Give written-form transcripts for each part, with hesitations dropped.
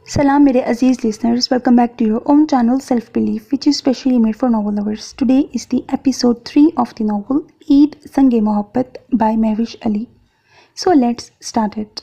Salam mere Aziz listeners, welcome back to your own channel Self Belief, which is specially made for novel lovers. Today is the episode 3 of the novel Eid Sange Mohabbat by Mehwish Ali. So let's start it.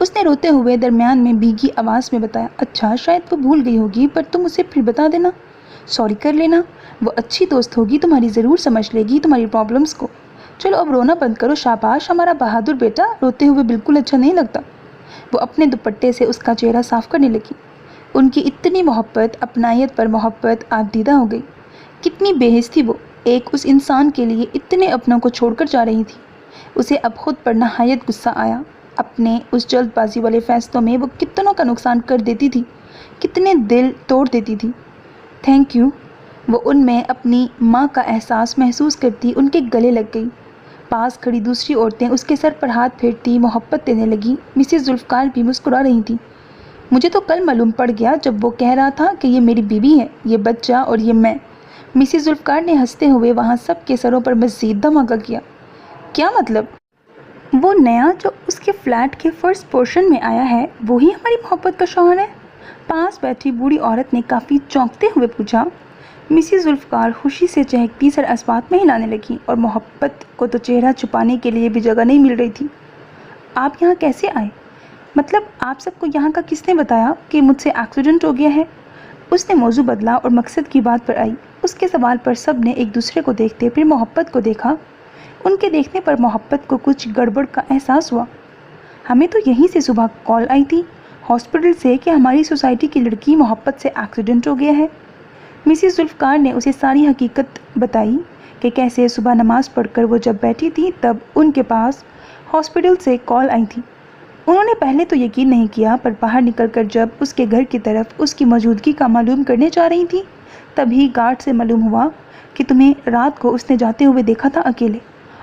اس نے روتے ہوئے درمیان میں بھیگی آواز میں بتایا، اچھا شاید وہ بھول گئی ہوگی، پر تم اسے پھر بتا دینا، سوری کر لینا، وہ اچھی دوست ہوگی، تمہاری ضرور سمجھ لے گی تمہاری پرابلمس کو۔ چلو اب رونا بند کرو، شاباش ہمارا بہادر بیٹا، روتے ہوئے بالکل اچھا نہیں لگتا۔ وہ اپنے دوپٹے سے اس کا چہرہ صاف کرنے لگی۔ ان کی اتنی محبت، اپنائیت پر محبت آپ دیدہ ہو گئی۔ کتنی بے حس تھی وہ، ایک اس انسان کے لیے اتنے اپنوں کو چھوڑ کر جا رہی تھی۔ اسے اب خود پر نہایت غصہ آیا۔ اپنے اس جلد بازی والے فیصلوں میں وہ کتنوں کا نقصان کر دیتی تھی، کتنے دل توڑ دیتی تھی۔ تھینک یو، وہ ان میں اپنی ماں کا احساس محسوس کرتی ان کے گلے لگ گئی۔ پاس کھڑی دوسری عورتیں اس کے سر پر ہاتھ پھیرتی محبت دینے لگی۔ مسز ذوالفقار بھی مسکرا رہی تھی۔ مجھے تو کل معلوم پڑ گیا جب وہ کہہ رہا تھا کہ یہ میری بیوی ہے، یہ بچہ اور یہ میں۔ مسز ذوالفقار نے ہنستے ہوئے وہاں سب کے سروں پر مزید دھماکہ کیا۔ کیا مطلب؟ وہ نیا جو اس کے فلیٹ کے فرسٹ پورشن میں آیا ہے، وہی ہماری محبت کا شوہر ہے؟ پاس بیٹھی بوڑھی عورت نے کافی چونکتے ہوئے پوچھا۔ مسز ذوالفقار خوشی سے چہکتی سر اسبات میں ہلانے لگی، اور محبت کو تو چہرہ چھپانے کے لیے بھی جگہ نہیں مل رہی تھی۔ آپ یہاں کیسے آئے؟ مطلب آپ سب کو یہاں کا کس نے بتایا کہ مجھ سے ایکسیڈنٹ ہو گیا ہے؟ اس نے موضوع بدلا اور مقصد کی بات پر آئی۔ اس کے سوال پر سب نے ایک دوسرے کو دیکھتے پھر محبت کو دیکھا۔ ان کے دیکھنے پر محبت کو کچھ گڑبڑ کا احساس ہوا۔ ہمیں تو یہیں سے صبح کال آئی تھی ہاسپٹل سے کہ ہماری سوسائٹی کی لڑکی محبت سے ایکسیڈنٹ ہو گیا ہے۔ مسز ذوالفقار نے اسے ساری حقیقت بتائی کہ کیسے صبح نماز پڑھ کر وہ جب بیٹھی تھی تب ان کے پاس ہاسپٹل سے کال آئی تھی۔ انہوں نے پہلے تو یقین نہیں کیا، پر باہر نکل کر جب اس کے گھر کی طرف اس کی موجودگی کا معلوم کرنے جا رہی تھی تبھی گارڈ سے معلوم ہوا کہ تمہیں رات کو اس نے جاتے ہوئے دیکھا تھا اکیلے۔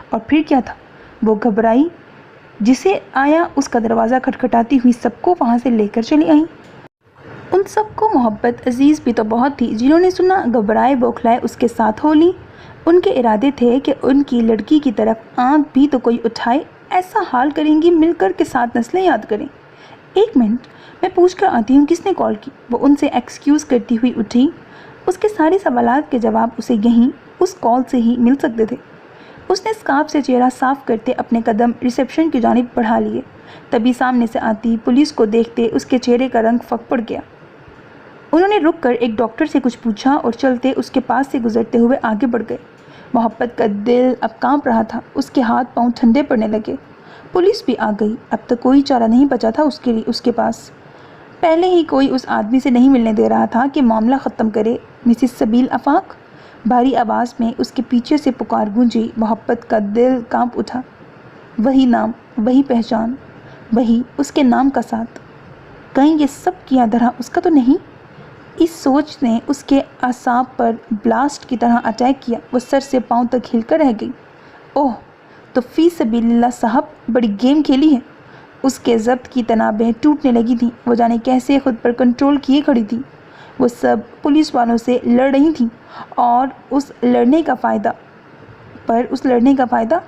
اور پھر کیا تھا؟ وہ گھبرائی، جسے آیا اس کا دروازہ کھٹکھٹاتی ہوئی سب کو وہاں سے لے کر چلی آئیں۔ ان سب کو محبت عزیز بھی تو بہت تھی، جنہوں نے سنا گھبرائے بوکھلائے اس کے ساتھ ہو لی۔ ان کے ارادے تھے کہ ان کی لڑکی کی طرف آنکھ بھی تو کوئی اٹھائے، ایسا حال کریں گی مل کر کے 7 نسلیں یاد کریں۔ ایک منٹ میں پوچھ کر آتی ہوں کس نے کال کی؟ وہ ان سے ایکسکیوز کرتی ہوئی اٹھی۔ اس کے سارے سوالات کے جواب اسے یہیں اس کال سے ہی مل سکتے تھے۔ اس نے اسکارف سے چہرہ صاف کرتے اپنے قدم ریسیپشن کی جانب بڑھا لیے۔ تبھی سامنے سے آتی پولیس کو دیکھتے اس کے چہرے کا رنگ پھک پڑ گیا۔ انہوں نے رک کر ایک ڈاکٹر سے کچھ پوچھا اور چلتے اس کے پاس سے گزرتے ہوئے آگے بڑھ گئے۔ محبت کا دل اب کانپ رہا تھا، اس کے ہاتھ پاؤں ٹھنڈے پڑنے لگے۔ پولیس بھی آ گئی۔ اب تک کوئی چارہ نہیں بچا تھا اس کے پاس۔ پہلے ہی کوئی اس آدمی سے نہیں ملنے دے رہا تھا کہ معاملہ ختم کرے۔ مسز سبیل آفاق، بھاری آواز میں اس کے پیچھے سے پکار گونجی۔ محبت کا دل کانپ اٹھا۔ وہی نام، وہی پہچان، وہی اس کے نام کا ساتھ۔ کہیں یہ سب کیا دھرا اس کا تو نہیں؟ اس سوچ نے اس کے اعصاب پر بلاسٹ کی طرح اٹیک کیا۔ وہ سر سے پاؤں تک ہل کر رہ گئی۔ اوہ، تو فی سبیل اللہ صاحب بڑی گیم کھیلی ہے۔ اس کے ضبط کی تنابیں ٹوٹنے لگی تھیں۔ وہ جانے کیسے خود پر کنٹرول کیے کھڑی تھی۔ وہ سب پولیس والوں سے لڑ رہی تھیں، اور اس لڑنے کا فائدہ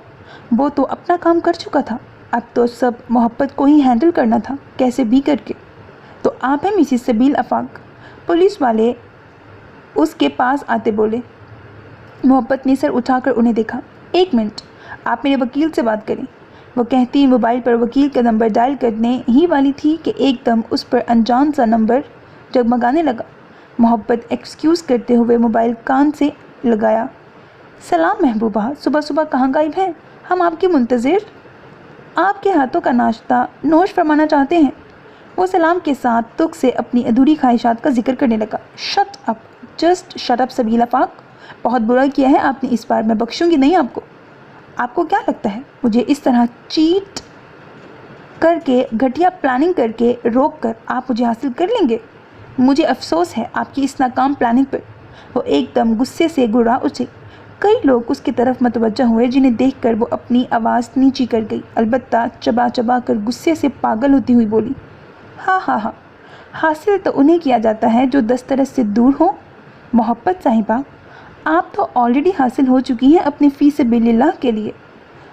وہ تو اپنا کام کر چکا تھا۔ اب تو سب محبت کو ہی ہینڈل کرنا تھا، کیسے بھی کر کے۔ تو آپ ہیں مسز سبیل آفاق؟ پولیس والے اس کے پاس آتے بولے۔ محبت نے سر اٹھا کر انہیں دیکھا۔ ایک منٹ، آپ میرے وکیل سے بات کریں، وہ کہتی موبائل پر وکیل کا نمبر ڈائل کرنے ہی والی تھی کہ ایک دم اس پر انجان سا نمبر جگمگانے لگا۔ محبت ایکسکیوز کرتے ہوئے موبائل کان سے لگایا۔ سلام محبوبہ، صبح صبح کہاں غائب ہیں؟ ہم آپ کے منتظر، آپ کے ہاتھوں کا ناشتہ نوش فرمانا چاہتے ہیں۔ وہ سلام کے ساتھ تک سے اپنی ادھوری خواہشات کا ذکر کرنے لگا۔ Shut up, just shut up سبیل آفاق، بہت برا کیا ہے آپ نے اس بار، میں بخشوں گی نہیں آپ کو۔ آپ کو کیا لگتا ہے مجھے اس طرح چیٹ کر کے، گھٹیا پلاننگ کر کے روک کر آپ مجھے حاصل کر لیں گے؟ مجھے افسوس ہے آپ کی اس ناکام پلاننگ پر۔ وہ ایک دم غصے سے گڑا اٹھے۔ کئی لوگ اس کی طرف متوجہ ہوئے، جنہیں دیکھ کر وہ اپنی آواز نیچی کر گئی، البتہ چبا چبا کر غصے سے پاگل ہوتی ہوئی بولی، ہاں ہاں ہاں، حاصل تو انہیں کیا جاتا ہے جو دسترس سے دور ہوں۔ محبت صاحبہ، آپ تو آلریڈی حاصل ہو چکی ہیں اپنے فی سبیل اللہ کے لیے۔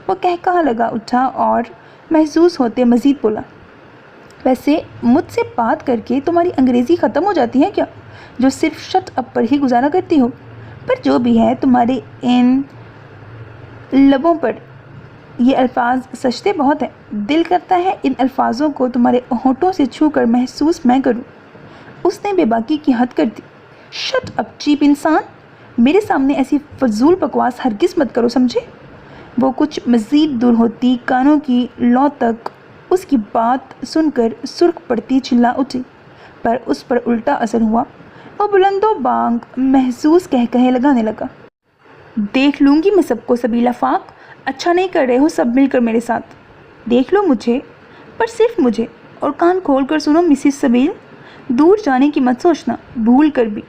وہ کہا لگا اٹھا اور محظوظ ہوتے مزید بولا، ویسے مجھ سے بات کر کے تمہاری انگریزی ختم ہو جاتی ہے کیا، جو صرف شٹ اپ پر ہی گزارا کرتی ہو؟ پر جو بھی ہے، تمہارے ان لبوں پر یہ الفاظ سجتے بہت ہیں، دل کرتا ہے ان الفاظوں کو تمہارے ہونٹوں سے چھو کر محسوس میں کروں۔ اس نے بے باکی کی حد کر دی۔ شٹ اپ چیپ انسان، میرے سامنے ایسی فضول بکواس ہرگز مت کرو، سمجھے؟ وہ کچھ مزید دور ہوتی کانوں کی لو تک اس کی بات سن کر سرخ پڑتی چلا اٹھی، پر اس پر الٹا اثر ہوا۔ وہ بلند و بانگ محسوس کہے لگانے لگا۔ دیکھ لوں گی میں سب کو سبیل آفاق، اچھا نہیں کر رہے ہو سب مل کر میرے ساتھ۔ دیکھ لو مجھے، پر صرف مجھے، اور کان کھول کر سنو مسز سبیل، دور جانے کی مت سوچنا بھول کر بھی،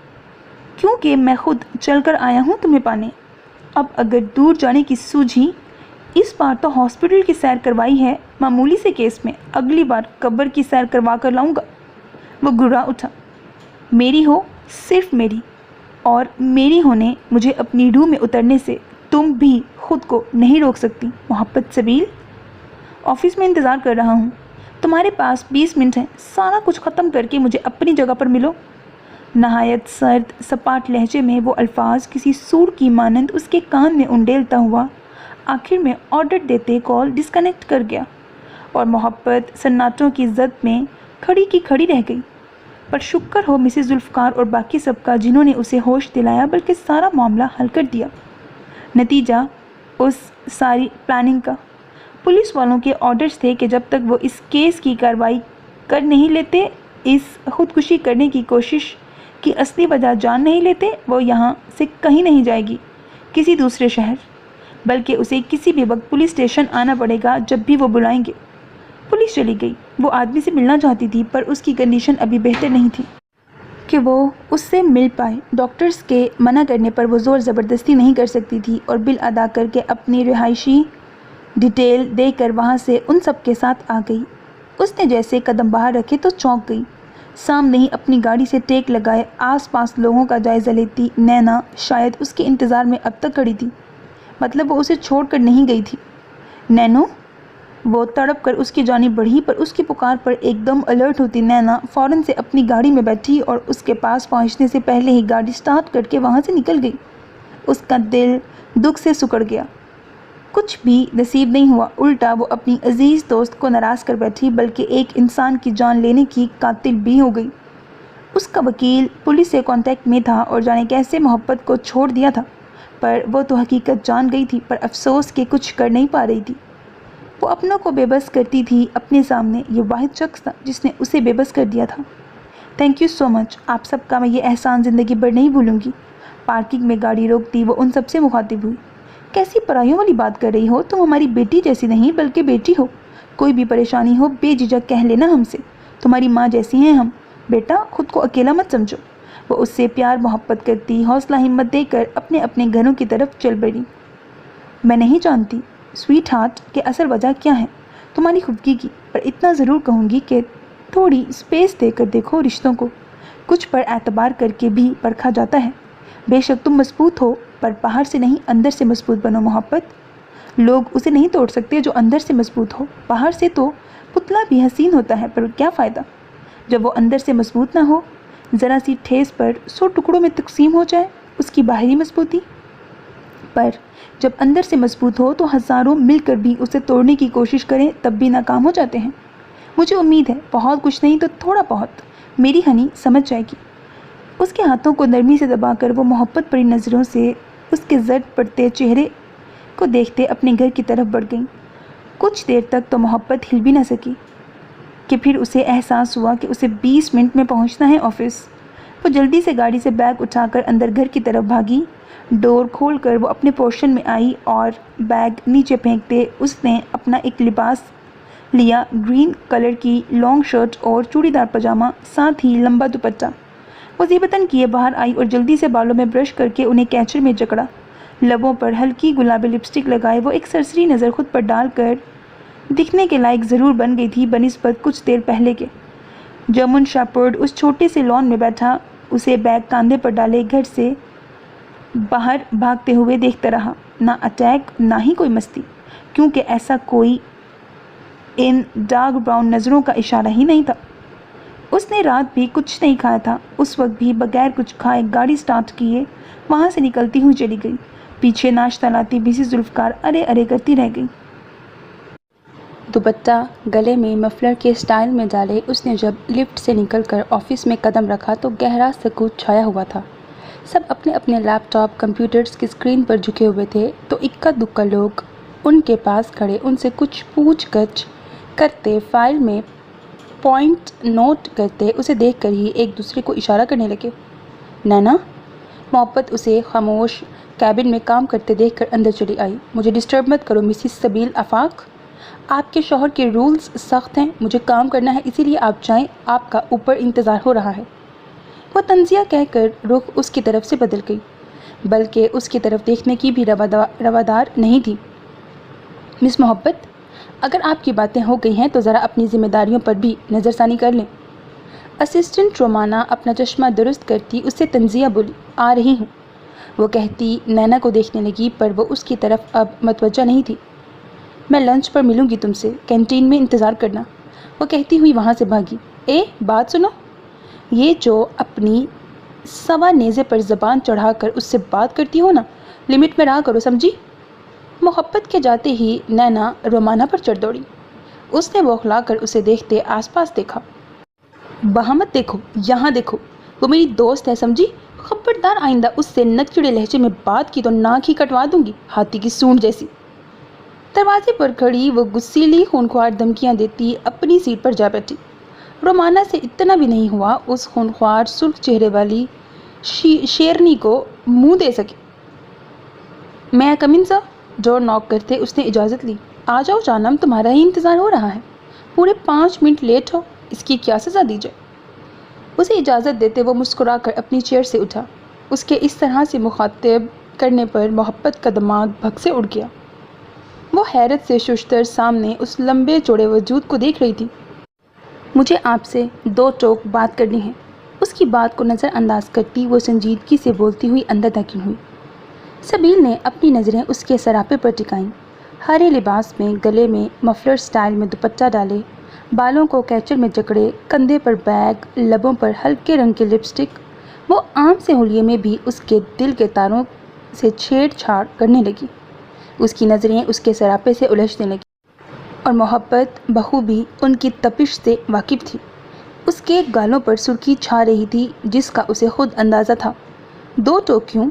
کیونکہ میں خود چل کر آیا ہوں تمہیں پانے۔ اب اگر دور جانے کی سوجھی، اس بار تو ہاسپٹل کی سیر کروائی ہے معمولی سے کیس میں، اگلی بار قبر کی سیر کروا کر لاؤں گا۔ وہ گرا اٹھا۔ میری ہو، صرف میری، اور میری ہونے مجھے اپنی روح میں اترنے سے تم بھی خود کو نہیں روک سکتی محبت سبیل۔ آفس میں انتظار کر رہا ہوں، تمہارے پاس 20 منٹ ہیں، سارا کچھ ختم کر کے مجھے اپنی جگہ پر ملو۔ نہایت سرد سپاٹ لہجے میں وہ الفاظ کسی سور کی مانند اس کے کان میں انڈیلتا ہوا آخر میں آرڈر دیتے کال ڈسکنیکٹ کر گیا، اور محبت سناٹوں کی زد میں کھڑی کی کھڑی رہ گئی۔ پر شکر ہو مسز ذوالفقار اور باقی سب کا جنہوں نے اسے ہوش دلایا بلکہ سارا معاملہ حل کر دیا۔ نتیجہ اس ساری پلاننگ کا پولیس والوں کے آرڈرز تھے کہ جب تک وہ اس کیس کی کارروائی کر نہیں لیتے، اس خودکشی کرنے کی کوشش کی اصلی وجہ جان نہیں لیتے، وہ یہاں سے کہیں نہیں جائے گی کسی دوسرے شہر، بلکہ اسے کسی بھی وقت پولیس اسٹیشن آنا پڑے گا جب بھی وہ بلائیں گے۔ پولیس چلی گئی۔ وہ آدمی سے ملنا چاہتی تھی پر اس کی کنڈیشن ابھی بہتر نہیں تھی کہ وہ اس سے مل پائے۔ ڈاکٹرز کے منع کرنے پر وہ زور زبردستی نہیں کر سکتی تھی، اور بل ادا کر کے اپنی رہائشی ڈیٹیل دے کر وہاں سے ان سب کے ساتھ آ گئی۔ اس نے جیسے قدم باہر رکھے تو چونک گئی۔ سامنے ہی اپنی گاڑی سے ٹیک لگائے آس پاس لوگوں کا جائزہ لیتی نینا شاید اس کے انتظار میں اب تک کھڑی تھی، مطلب وہ اسے چھوڑ کر نہیں گئی تھی۔ نینو، وہ تڑپ کر اس کی جانب بڑھی، پر اس کی پکار پر ایک دم الرٹ ہوتی نینا فوراً سے اپنی گاڑی میں بیٹھی اور اس کے پاس پہنچنے سے پہلے ہی گاڑی سٹارٹ کر کے وہاں سے نکل گئی۔ اس کا دل دکھ سے سکڑ گیا۔ کچھ بھی نصیب نہیں ہوا، الٹا وہ اپنی عزیز دوست کو ناراض کر بیٹھی، بلکہ ایک انسان کی جان لینے کی قاتل بھی ہو گئی۔ اس کا وکیل پولیس سے کانٹیکٹ میں تھا اور جانے کیسے محبت کو چھوڑ دیا تھا، پر وہ تو حقیقت جان گئی تھی، پر افسوس کہ کچھ کر نہیں پا رہی تھی۔ وہ اپنوں کو بے بس کرتی تھی، اپنے سامنے یہ واحد شخص تھا جس نے اسے بے بس کر دیا تھا۔ تھینک یو سو مچ، آپ سب کا میں یہ احسان زندگی بھر نہیں بھولوں گی۔ پارکنگ میں گاڑی روکتی وہ ان سب سے مخاطب ہوئی۔ کیسی پرائیوں والی بات کر رہی ہو، تم ہماری بیٹی جیسی نہیں بلکہ بیٹی ہو، کوئی بھی پریشانی ہو بے جھجک کہہ لینا ہم سے، تمہاری ماں جیسی ہیں ہم، بیٹا خود کو اکیلا مت سمجھو۔ وہ اس سے پیار محبت کرتی حوصلہ ہمت دے کر اپنے اپنے گھروں کی طرف چل پڑی۔ میں نہیں جانتی سویٹ ہارٹ کہ اصل وجہ کیا ہے تمہاری خفگی کی، پر اتنا ضرور کہوں گی کہ تھوڑی اسپیس دے کر دیکھو رشتوں کو، کچھ پر اعتبار کر کے بھی پرکھا جاتا ہے۔ بے شک تم مضبوط ہو، پر باہر سے نہیں اندر سے مضبوط بنو محبت۔ لوگ اسے نہیں توڑ سکتے جو اندر سے مضبوط ہو، باہر سے تو پتلا بھی حسین ہوتا ہے پر کیا فائدہ جب وہ اندر سے مضبوط نہ ہو، ذرا سی ٹھیس پر 100 ٹکڑوں میں تقسیم ہو جائے اس کی باہری مضبوطی، پر جب اندر سے مضبوط ہو تو ہزاروں مل کر بھی اسے توڑنے کی کوشش کریں تب بھی ناکام ہو جاتے ہیں۔ مجھے امید ہے بہت کچھ نہیں تو تھوڑا بہت میری ہنی سمجھ جائے گی۔ اس کے ہاتھوں کو نرمی سے دبا کر وہ محبت بھری نظروں سے اس کے زرد پڑتے چہرے کو دیکھتے اپنے گھر کی طرف بڑھ گئیں۔ کچھ دیر تک تو محبت ہل بھی نہ سکی کہ پھر اسے احساس ہوا کہ اسے 20 منٹ میں پہنچنا ہے آفس۔ وہ جلدی سے گاڑی سے بیگ اٹھا کر اندر گھر کی طرف بھاگی۔ ڈور کھول کر وہ اپنے پورشن میں آئی اور بیگ نیچے پھینکتے اس نے اپنا ایک لباس لیا، گرین کلر کی لانگ شرٹ اور چوڑی دار پاجامہ، ساتھ ہی لمبا دوپٹہ۔ وہ زیبتاً کیے باہر آئی اور جلدی سے بالوں میں برش کر کے انہیں کیچر میں جکڑا۔ لبوں پر ہلکی گلابی لپسٹک لگائے وہ ایک سرسری نظر خود پر ڈال کر دکھنے کے لائق ضرور بن گئی تھی بنسبت کچھ دیر پہلے کے۔ جرمن شیپرڈ اس چھوٹے سے لان میں بیٹھا اسے بیگ کاندھے پر ڈالے گھر سے باہر بھاگتے ہوئے دیکھتا رہا۔ نہ اٹیک نہ ہی کوئی مستی، کیونکہ ایسا کوئی ان ڈارک براؤن نظروں کا اشارہ ہی نہیں تھا۔ اس نے رات بھی کچھ نہیں کھایا تھا۔ اس وقت بھی بغیر کچھ کھائے گاڑی سٹارٹ کیے وہاں سے نکلتی ہوئی چلی گئی۔ پیچھے ناشتہ لاتی مسز ذوالفقار ارے ارے کرتی رہ گئی۔ دوپٹہ گلے میں مفلر کے سٹائل میں ڈالے اس نے جب لفٹ سے نکل کر آفس میں قدم رکھا تو گہرا سکوت چھایا ہوا تھا۔ سب اپنے اپنے لیپ ٹاپ کمپیوٹرز کی اسکرین پر جھکے ہوئے تھے تو اکا دکا لوگ ان کے پاس کھڑے ان سے کچھ پوچھ گچھ کرتے، فائل میں پوائنٹ نوٹ کرتے، اسے دیکھ کر ہی ایک دوسرے کو اشارہ کرنے لگے۔ نینا، محبت اسے خاموش کیبن میں کام کرتے دیکھ کر اندر چلی آئی۔ مجھے ڈسٹرب مت کرو مسز سبیل آفاق، آپ کے شوہر کے رولز سخت ہیں، مجھے کام کرنا ہے، اسی لیے آپ جائیں، آپ کا اوپر انتظار ہو رہا ہے۔ وہ طنزیہ کہہ کر رخ اس کی طرف سے بدل گئی، بلکہ اس کی طرف دیکھنے کی بھی روادار نہیں تھی۔ مس محبت، اگر آپ کی باتیں ہو گئی ہیں تو ذرا اپنی ذمہ داریوں پر بھی نظر ثانی کر لیں۔ اسسٹنٹ رومانہ اپنا چشمہ درست کرتی اس سے طنزیہ بولی، آ رہی ہوں۔ وہ کہتی نینا کو دیکھنے لگی پر وہ اس کی طرف اب متوجہ نہیں تھی۔ میں لنچ پر ملوں گی تم سے، کینٹین میں انتظار کرنا، وہ کہتی ہوئی وہاں سے بھاگی۔ بات سنو، یہ جو اپنی سوا نیزے پر زبان چڑھا کر اس سے بات کرتی ہو نا، لمٹ میں رہا کرو، سمجھی؟ محبت کے جاتے ہی نینا رومانہ پر چڑھ دوڑی۔ اس نے بوکھلا کر اسے دیکھتے آس پاس دیکھا۔ وہاں مت دیکھو، یہاں دیکھو، وہ میری دوست ہے، سمجھی؟ خبردار آئندہ اس سے نکچڑے لہجے میں بات کی تو ناک ہی کٹوا دوں گی، ہاتھی کی سونڈ جیسی۔ دروازے پر کھڑی وہ غصیلی خونخوار دھمکیاں دیتی اپنی سیٹ پر جا بیٹھی۔ رومانہ سے اتنا بھی نہیں ہوا اس خونخوار سرخ چہرے والی شیرنی کو منہ دے سکے۔ میں کم ان سر؟ ڈور ناک کرتے اس نے اجازت لی۔ آ جاؤ جانم، تمہارا ہی انتظار ہو رہا ہے، پورے 5 منٹ لیٹ ہو، اس کی کیا سزا دی جائے؟ اسے اجازت دیتے وہ مسکرا کر اپنی چیئر سے اٹھا۔ اس کے اس طرح سے مخاطب کرنے پر محبت کا دماغ بھگ سے اڑ گیا۔ وہ حیرت سے ششتر سامنے اس لمبے چوڑے وجود کو دیکھ رہی تھی۔ مجھے آپ سے 2 ٹوک بات کرنی ہے، اس کی بات کو نظر انداز کرتی وہ سنجیدگی سے بولتی ہوئی اندر داخل ہوئی۔ سبیل نے اپنی نظریں اس کے سراپے پر ٹکائیں۔ ہرے لباس میں، گلے میں مفلر سٹائل میں دوپٹہ ڈالے، بالوں کو کیچر میں جکڑے، کندھے پر بیگ، لبوں پر ہلکے رنگ کی لپسٹک، وہ عام سے حلیے میں بھی اس کے دل کے تاروں سے چھیڑ چھاڑ کرنے لگی۔ اس کی نظریں اس کے سراپے سے الجھنے لگیں اور محبت بخوبی ان کی تپش سے واقف تھی۔ اس کے گالوں پر سرخی چھا رہی تھی جس کا اسے خود اندازہ تھا۔ 2 ٹوک کیوں؟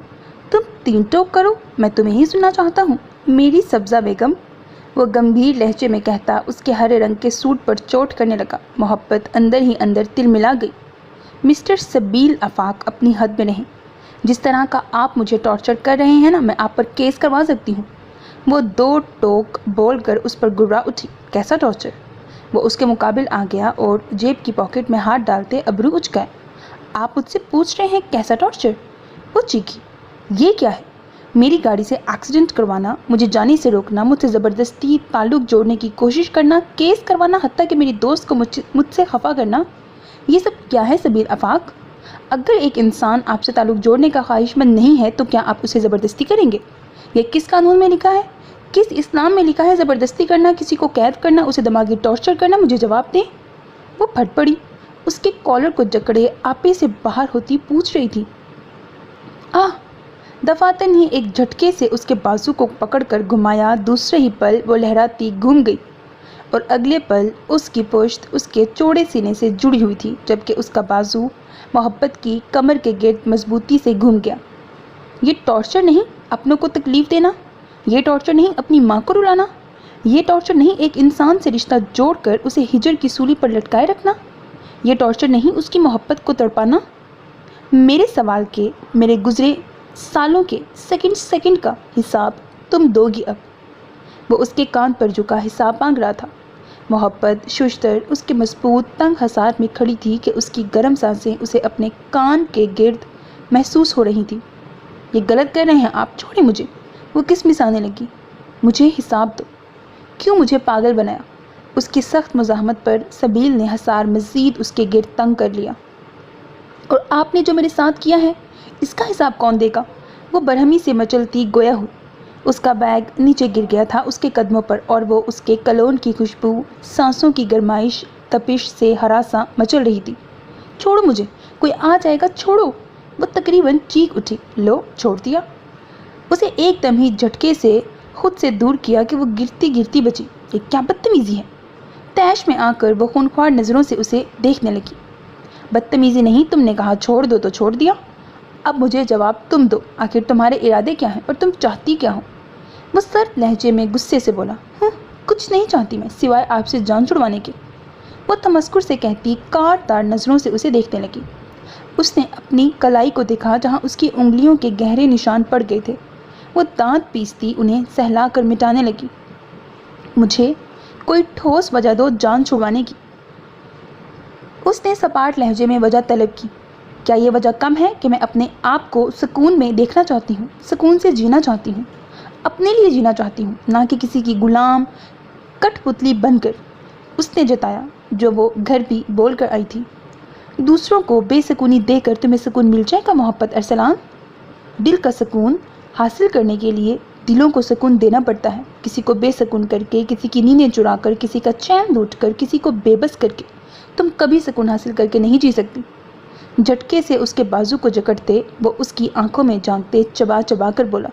تم 3 ٹوک کرو، میں تمہیں ہی سننا چاہتا ہوں، میری سبزہ بیگم، وہ گمبھیر لہجے میں کہتا اس کے ہرے رنگ کے سوٹ پر چوٹ کرنے لگا۔ محبت اندر ہی اندر تل ملا گئی۔ مسٹر سبیل آفاق، اپنی حد میں رہیں، جس طرح کا آپ مجھے ٹارچر کر رہے ہیں نا، میں آپ پر کیس کروا سکتی ہوں۔ وہ 2 ٹوک بول کر اس پر گرا اٹھی۔ کیسا ٹارچر؟ وہ اس کے مقابل آ گیا اور جیب کی پاکٹ میں ہاتھ ڈالتے ابرو اچھ گئے۔ آپ مجھ سے پوچھ رہے ہیں کیسا ٹارچر؟ وہ چیخی۔ یہ کیا ہے؟ میری گاڑی سے ایکسیڈنٹ کروانا، مجھے جانے سے روکنا، مجھ سے زبردستی تعلق جوڑنے کی کوشش کرنا، کیس کروانا، حتیٰ کہ میری دوست کو مجھ سے خفا کرنا، یہ سب کیا ہے سبیل آفاق؟ اگر ایک انسان آپ سے تعلق جوڑنے کا خواہش مند نہیں ہے تو کیا آپ اسے زبردستی کریں گے؟ یہ کس قانون میں لکھا ہے؟ کس اسلام میں لکھا ہے زبردستی کرنا، کسی کو قید کرنا، اسے دماغی ٹارچر کرنا؟ مجھے جواب دیں۔ وہ پھٹ پڑی، اس کے کالر کو جکڑے آپے سے باہر ہوتی پوچھ رہی تھی۔ دفاتن ہی ایک جھٹکے سے اس کے بازو کو پکڑ کر گھمایا، دوسرے ہی پل وہ لہراتی گھوم گئی اور اگلے پل اس کی پشت اس کے چوڑے سینے سے جڑی ہوئی تھی جبکہ اس کا بازو محبت کی کمر کے گرد مضبوطی سے گھوم گیا۔ یہ ٹارچر نہیں اپنوں کو تکلیف دینا، یہ ٹارچر نہیں اپنی ماں کو رلانا، یہ ٹارچر نہیں ایک انسان سے رشتہ جوڑ کر اسے ہجر کی سولی پر لٹکائے رکھنا، یہ ٹارچر نہیں اس کی محبت کو تڑپانا۔ میرے سوال کے، میرے گزرے سالوں کے سیکنڈ کا حساب تم دو گی اب۔ وہ اس کے کان پر جھکا حساب مانگ رہا تھا۔ محبت ششتر اس کے مضبوط تنگ حساب میں کھڑی تھی کہ اس کی گرم سانسیں اسے اپنے کان کے گرد محسوس ہو رہی تھی۔ یہ غلط کر رہے ہیں آپ، چھوڑیں مجھے۔ وہ کسمسانے لگی۔ مجھے حساب دو، کیوں مجھے پاگل بنایا؟ اس کی سخت مزاحمت پر سبیل نے حصار مزید اس کے گرد تنگ کر لیا۔ اور آپ نے جو میرے ساتھ کیا ہے اس کا حساب کون دے گا؟ وہ برہمی سے مچلتی گویا ہو۔ اس کا بیگ نیچے گر گیا تھا اس کے قدموں پر اور وہ اس کے کلون کی خوشبو، سانسوں کی گرمائش، تپش سے ہراساں مچل رہی تھی۔ چھوڑو مجھے، کوئی آ جائے گا، چھوڑو۔ وہ تقریباً چیخ اٹھی۔ لو، چھوڑ دیا۔ اسے ایک دم ہی جھٹکے سے خود سے دور کیا کہ وہ گرتی گرتی بچی۔ یہ کیا بدتمیزی ہے؟ تیش میں آ کر وہ خونخوار نظروں سے اسے دیکھنے لگی۔ بدتمیزی نہیں، تم نے کہا چھوڑ دو تو چھوڑ دیا، اب مجھے جواب تم دو، آخر تمہارے ارادے کیا ہیں اور تم چاہتی کیا ہو؟ وہ سرد لہجے میں غصے سے بولا، کچھ نہیں چاہتی میں سوائے آپ سے جان چھڑوانے کے۔ وہ تمسخر سے کہتی کاٹ دار نظروں سے اسے دیکھنے لگی۔ اس نے اپنی کلائی کو دیکھا جہاں اس کی انگلیوں کے گہرے نشان پڑ گئے تھے۔ وہ دانت پیستی انہیں سہلا کر مٹانے لگی۔ مجھے کوئی ٹھوس وجہ دو جان چھڑوانے کی۔ اس نے سپاٹ لہجے میں وجہ طلب کی۔ کیا یہ وجہ کم ہے کہ میں اپنے آپ کو سکون میں دیکھنا چاہتی ہوں، سکون سے جینا چاہتی ہوں، اپنے لیے جینا چاہتی ہوں، نہ کہ کسی کی غلام کٹ پتلی بن کر؟ اس نے جتایا جو وہ گھر بھی بول کر آئی تھی۔ دوسروں کو بے سکونی دے کر تمہیں سکون مل جائے گا محبت ارسلان؟ دل کا سکون حاصل کرنے کے لیے دلوں کو سکون دینا پڑتا ہے۔ کسی کو بے سکون کر کے، کسی کی نیندیں چرا کر، کسی کا چین لوٹ کر، کسی کو بے بس کر کے تم کبھی سکون حاصل کر کے نہیں جی سکتی۔ جھٹکے سے اس کے بازو کو جکڑتے وہ اس کی آنکھوں میں جھانکتے چبا چبا کر بولا،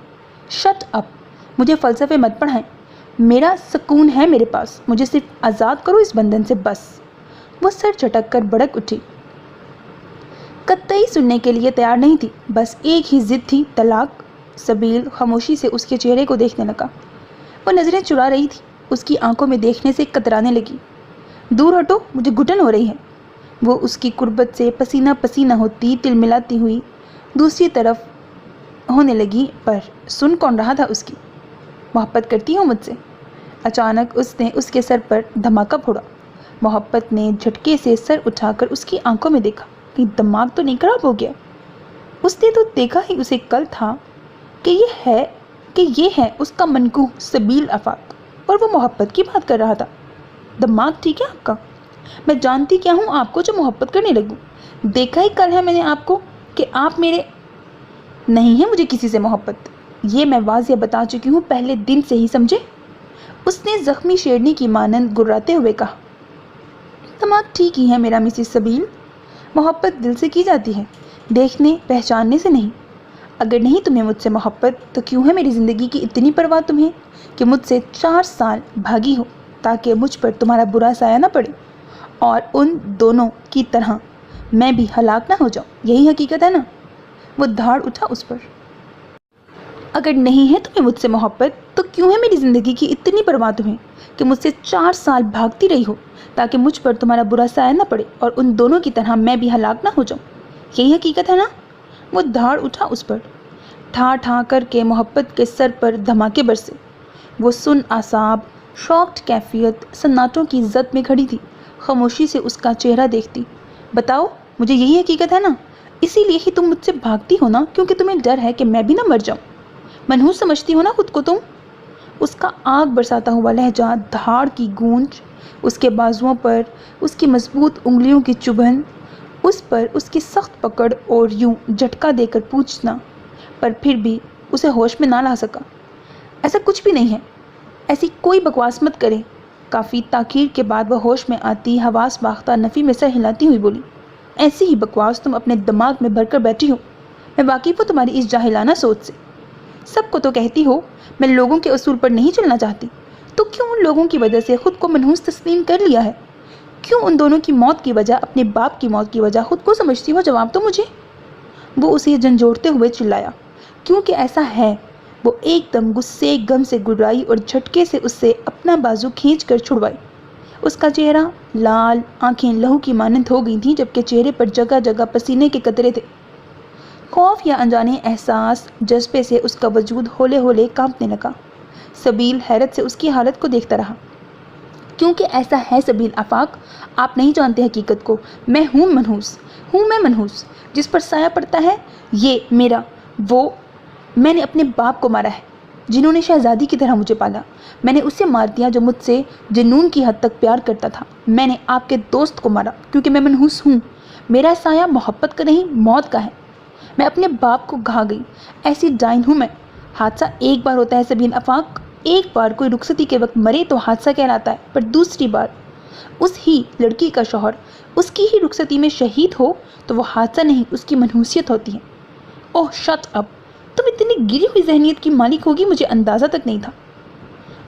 شٹ اپ، مجھے فلسفے مت پڑھائیں، میرا سکون ہے میرے پاس، مجھے صرف آزاد کرو اس بندھن سے بس۔ وہ سر جھٹک کر بڑک اٹھی، قطعی سننے کے لیے تیار نہیں تھی، بس ایک ہی ضد تھی، طلاق۔ سبیل خاموشی سے اس کے چہرے کو دیکھنے لگا۔ وہ نظریں چرا رہی تھی، اس کی آنکھوں میں دیکھنے سے کترانے لگی۔ دور ہٹو، مجھے گھٹن ہو رہی ہے۔ وہ اس کی قربت سے پسینہ پسینہ ہوتی تل ملاتی ہوئی دوسری طرف ہونے لگی، پر سن کون رہا تھا اس کی؟ محبت کرتی ہو مجھ سے؟ اچانک اس نے اس کے سر پر دھماکہ پھوڑا۔ محبت نے جھٹکے سے سر اٹھا کر اس کی آنکھوں میں دیکھا، کہیں دماغ تو نہیں خراب ہو گیا؟ اس نے تو دیکھا ہی اسے کل تھا کہ یہ ہے اس کا منکوح سبیل آفاق، اور وہ محبت کی بات کر رہا تھا۔ دماغ ٹھیک ہے آپ کا؟ میں جانتی کیا ہوں آپ کو جو محبت کرنے لگوں؟ دیکھا ہی کل ہے میں نے آپ کو کہ آپ میرے نہیں ہیں، مجھے کسی سے محبت، یہ میں واضح بتا چکی ہوں پہلے دن سے ہی، سمجھے؟ اس نے زخمی شیرنی کی مانند گراتے ہوئے کہا۔ دماغ ٹھیک ہی ہے میرا مسز سبیل، محبت دل سے کی جاتی ہے، دیکھنے پہچاننے سے نہیں۔ اگر نہیں تمہیں مجھ سے محبت تو کیوں ہے میری زندگی کی اتنی پرواہ تمہیں کہ مجھ سے 4 سال بھاگی ہو تاکہ مجھ پر تمہارا برا سایہ نہ پڑے اور ان دونوں کی طرح میں بھی ہلاک نہ ہو جاؤں؟ یہی حقیقت ہے نا؟ وہ دھاڑ اٹھا اس پر۔ اگر نہیں ہے تمہیں مجھ سے محبت تو کیوں ہے میری زندگی کی اتنی پرواہ تمہیں کہ مجھ سے 4 سال بھاگتی رہی ہو تاکہ مجھ پر تمہارا برا سایہ نہ پڑے اور ان دونوں کی طرح میں بھی ہلاک نہ ہو جاؤں؟ یہی حقیقت ہے نا؟ وہ دھاڑ اٹھا اس پر۔ ٹھا ٹھا کر کے محبت کے سر پر دھماکے برسے۔ وہ سن اعصاب، شاکڈ کیفیت، سناٹوں کی زد میں کھڑی تھی، خاموشی سے اس کا چہرہ دیکھتی۔ بتاؤ، مجھے یہی حقیقت ہے نا؟ اسی لیے ہی تم مجھ سے بھاگتی ہو نا، کیونکہ تمہیں ڈر ہے کہ میں بھی نہ مر جاؤں۔ منحوس سمجھتی ہو نا خود کو تم؟ اس کا آگ برساتا ہوا لہجہ، دھاڑ کی گونج، اس کے بازوؤں پر اس کی مضبوط انگلیوں کی چبھن، اس پر اس کی سخت پکڑ اور یوں جھٹکا دے کر پوچھنا، پر پھر بھی اسے ہوش میں نہ لا سکا۔ ایسا کچھ بھی نہیں ہے، ایسی کوئی بکواس مت کرے۔ کافی تاخیر کے بعد وہ ہوش میں آتی، حواس باختہ نفی میں سر ہلاتی ہوئی بولی، ایسی ہی بکواس تم اپنے دماغ میں بھر کر بیٹھی ہو، میں واقف ہوں تمہاری اس جاہلانہ سوچ سے۔ سب کو تو کہتی ہو میں لوگوں کے اصول پر نہیں چلنا چاہتی، تو کیوں ان لوگوں کی وجہ سے خود کو منحوس تسلیم کر لیا ہے؟ کیوں ان دونوں کی موت کی وجہ، اپنے باپ کی موت کی وجہ خود کو سمجھتی ہو؟ جواب تو مجھے۔ وہ اسے جھنجھوڑتے ہوئے چلایا، کیونکہ ایسا ہے۔ وہ ایک دم غصے غم سے گڑائی اور جھٹکے سے اس سے اپنا بازو کھینچ کر چھڑوائی۔ اس کا چہرہ لال، آنکھیں لہو کی مانند ہو گئی تھیں، جبکہ چہرے پر جگہ جگہ پسینے کے قطرے تھے۔ خوف یا انجانے احساس جذبے سے اس کا وجود ہولے ہولے کانپنے لگا۔ سبیل حیرت سے اس کی حالت کو دیکھتا رہا۔ کیونکہ ایسا ہے سبیل آفاق، آپ نہیں جانتے حقیقت کو، میں میں منحوس، جس پر سایہ پڑتا ہے یہ میرا، وہ میں نے اپنے باپ کو مارا ہے، جنہوں نے شہزادی کی طرح مجھے پالا۔ میں نے اسے مار دیا جو مجھ سے جنون کی حد تک پیار کرتا تھا۔ میں نے آپ کے دوست کو مارا کیونکہ میں منحوس ہوں۔ میرا سایہ محبت کا نہیں، موت کا ہے۔ میں اپنے باپ کو کھا گئی، ایسی ڈائن ہوں میں۔ حادثہ ایک بار ہوتا ہے سبیل آفاق، ایک بار کوئی رخصتی کے وقت مرے تو حادثہ کہلاتا ہے، پر دوسری بار اس ہی لڑکی کا شوہر اس کی ہی رخصتی میں شہید ہو تو وہ حادثہ نہیں، اس کی منحوسیت ہوتی ہے۔ اوہ شٹ اپ، تم اتنی گری ہوئی ذہنیت کی مالک ہوگی مجھے اندازہ تک نہیں تھا۔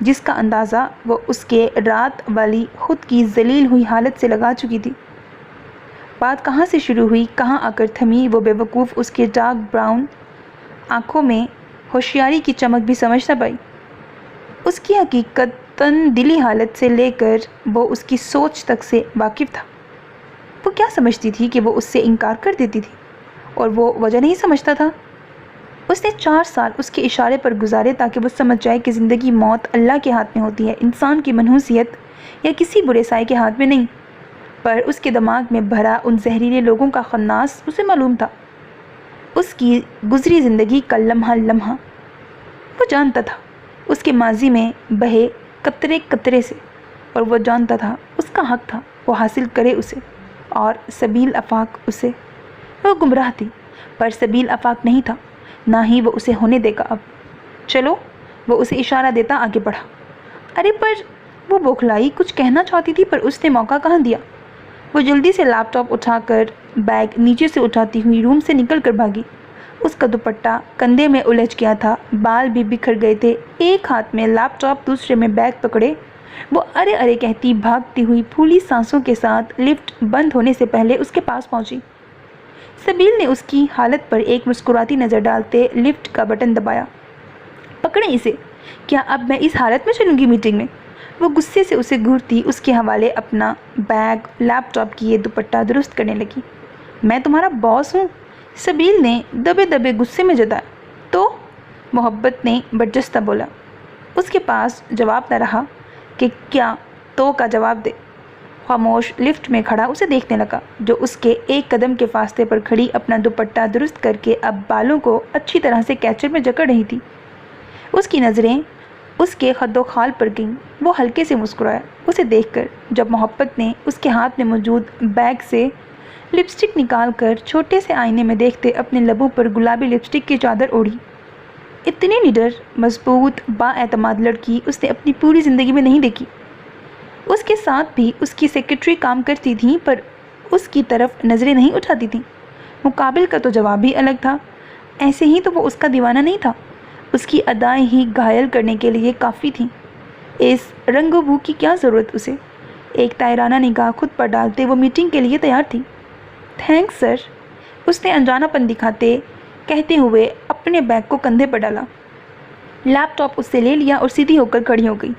جس کا اندازہ وہ اس کے رات والی خود کی ذلیل ہوئی حالت سے لگا چکی تھی۔ بات کہاں سے شروع ہوئی، کہاں آ کر تھمی، وہ بے وقوف اس کے ڈارک براؤن آنکھوں میں ہوشیاری کی چمک بھی سمجھ نہ پائی۔ اس کی حقیقتاً دلی حالت سے لے کر وہ اس کی سوچ تک سے واقف تھا۔ وہ کیا سمجھتی تھی کہ وہ اس سے انکار کر دیتی تھی، اور وہ وجہ نہیں سمجھتا تھا۔ اس نے 4 سال اس کے اشارے پر گزارے تاکہ وہ سمجھ جائے کہ زندگی موت اللہ کے ہاتھ میں ہوتی ہے، انسان کی منحوسیت یا کسی برے سائے کے ہاتھ میں نہیں۔ پر اس کے دماغ میں بھرا ان زہریلے لوگوں کا خناس اسے معلوم تھا، اس کی گزری زندگی کا لمحہ لمحہ۔ وہ جانتا تھا اس کے ماضی میں بہے قطرے قطرے سے، اور وہ جانتا تھا اس کا حق تھا وہ حاصل کرے اسے، اور سبیل آفاق اسے۔ وہ گمراہ تھی، پر سبیل آفاق نہیں تھا، نہ ہی وہ اسے ہونے دے گا اب۔ چلو، وہ اسے اشارہ دیتا آگے بڑھا۔ ارے پر وہ بوکھلائی کچھ کہنا چاہتی تھی، پر اس نے موقع کہاں دیا۔ وہ جلدی سے لیپ ٹاپ اٹھا کر بیگ نیچے سے اٹھاتی ہوئی روم سے نکل کر بھاگی۔ اس کا دوپٹہ کندھے میں الجھ گیا تھا، بال بھی بکھر گئے تھے۔ ایک ہاتھ میں لیپ ٹاپ، دوسرے میں بیگ پکڑے وہ ارے ارے کہتی بھاگتی ہوئی پھولی سانسوں کے ساتھ لفٹ بند ہونے سے پہلے اس کے پاس پہنچی۔ سبیل نے اس کی حالت پر ایک مسکراتی نظر ڈالتے لفٹ کا بٹن دبایا۔ پکڑیں اسے، کیا اب میں اس حالت میں چلوں گی میٹنگ میں؟ وہ غصے سے اسے گھورتی اس کے حوالے اپنا بیگ، لیپ ٹاپ کی یہ دوپٹہ درست کرنے لگی۔ میں تمہارا باس ہوں، سبیل نے دبے دبے غصے میں جتایا۔ تو محبت نے برجستہ بولا۔ اس کے پاس جواب نہ رہا کہ کیا تو کا جواب دے۔ خاموش لفٹ میں کھڑا اسے دیکھنے لگا، جو اس کے ایک قدم کے فاصلے پر کھڑی اپنا دوپٹہ درست کر کے اب بالوں کو اچھی طرح سے کیچر میں جکڑ رہی تھی۔ اس کی نظریں اس کے خد و خال پر گئیں۔ وہ ہلکے سے مسکرایا اسے دیکھ کر، جب محبت نے اس کے ہاتھ میں موجود بیگ سے لپسٹک نکال کر چھوٹے سے آئینے میں دیکھتے اپنے لبوں پر گلابی لپسٹک کی چادر اوڑھی۔ اتنی نڈر، مضبوط، با اعتماد لڑکی اس نے اپنی پوری زندگی میں نہیں دیکھی۔ اس کے ساتھ بھی اس کی سیکرٹری کام کرتی تھیں، پر اس کی طرف نظریں نہیں اٹھاتی تھیں۔ مقابل کا تو جواب بھی الگ تھا۔ ایسے ہی تو وہ اس کا دیوانہ نہیں تھا، اس کی ادائیں ہی گھائل کرنے کے لیے کافی تھیں۔ اس رنگ و بو کی کیا ضرورت اسے؟ ایک طائرانہ نگاہ خود پر ڈالتے وہ میٹنگ کے لیے تیار تھی۔ تھینکس سر، اس نے انجانا پن دکھاتے کہتے ہوئے اپنے بیگ کو کندھے پر ڈالا۔ لیپ ٹاپ اس سے لے لیا اور سیدھی ہو کر کھڑی ہو گئی۔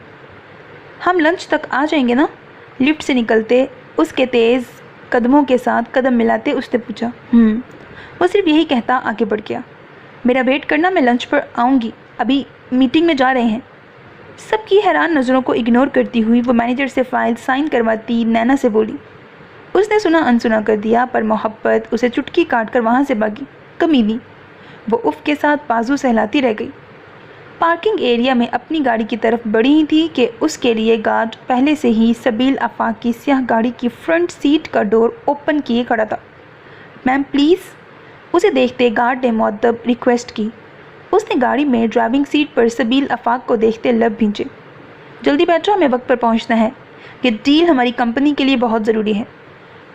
ہم لنچ تک آ جائیں گے نا؟ لفٹ سے نکلتے اس کے تیز قدموں کے ساتھ قدم ملاتے اس نے پوچھا۔ وہ صرف یہی کہتا آگے بڑھ گیا۔ میرا ویٹ کرنا، میں لنچ پر آؤں گی، ابھی میٹنگ میں جا رہے ہیں۔ سب کی حیران نظروں کو اگنور کرتی ہوئی وہ مینیجر سے فائل سائن کرواتی نینا سے بولی۔ اس نے سنا انسنا کر دیا، پر محبت اسے چٹکی کاٹ کر وہاں سے بھاگی۔ کمینی، وہ اف کے ساتھ بازو سہلاتی رہ گئی۔ پارکنگ ایریا میں اپنی گاڑی کی طرف بڑھی ہی تھی کہ اس کے لیے گارڈ پہلے سے ہی سبیل آفاق کی سیاہ گاڑی کی فرنٹ سیٹ کا ڈور اوپن کیے کھڑا تھا۔ میم پلیز، اسے دیکھتے گارڈ نے مؤدب ریکویسٹ کی۔ اس نے گاڑی میں ڈرائیونگ سیٹ پر سبیل آفاق کو دیکھتے لب بھینچے۔ جلدی بیٹھو، ہمیں وقت پر پہنچنا ہے، یہ ڈیل ہماری کمپنی کے لیے بہت ضروری ہے۔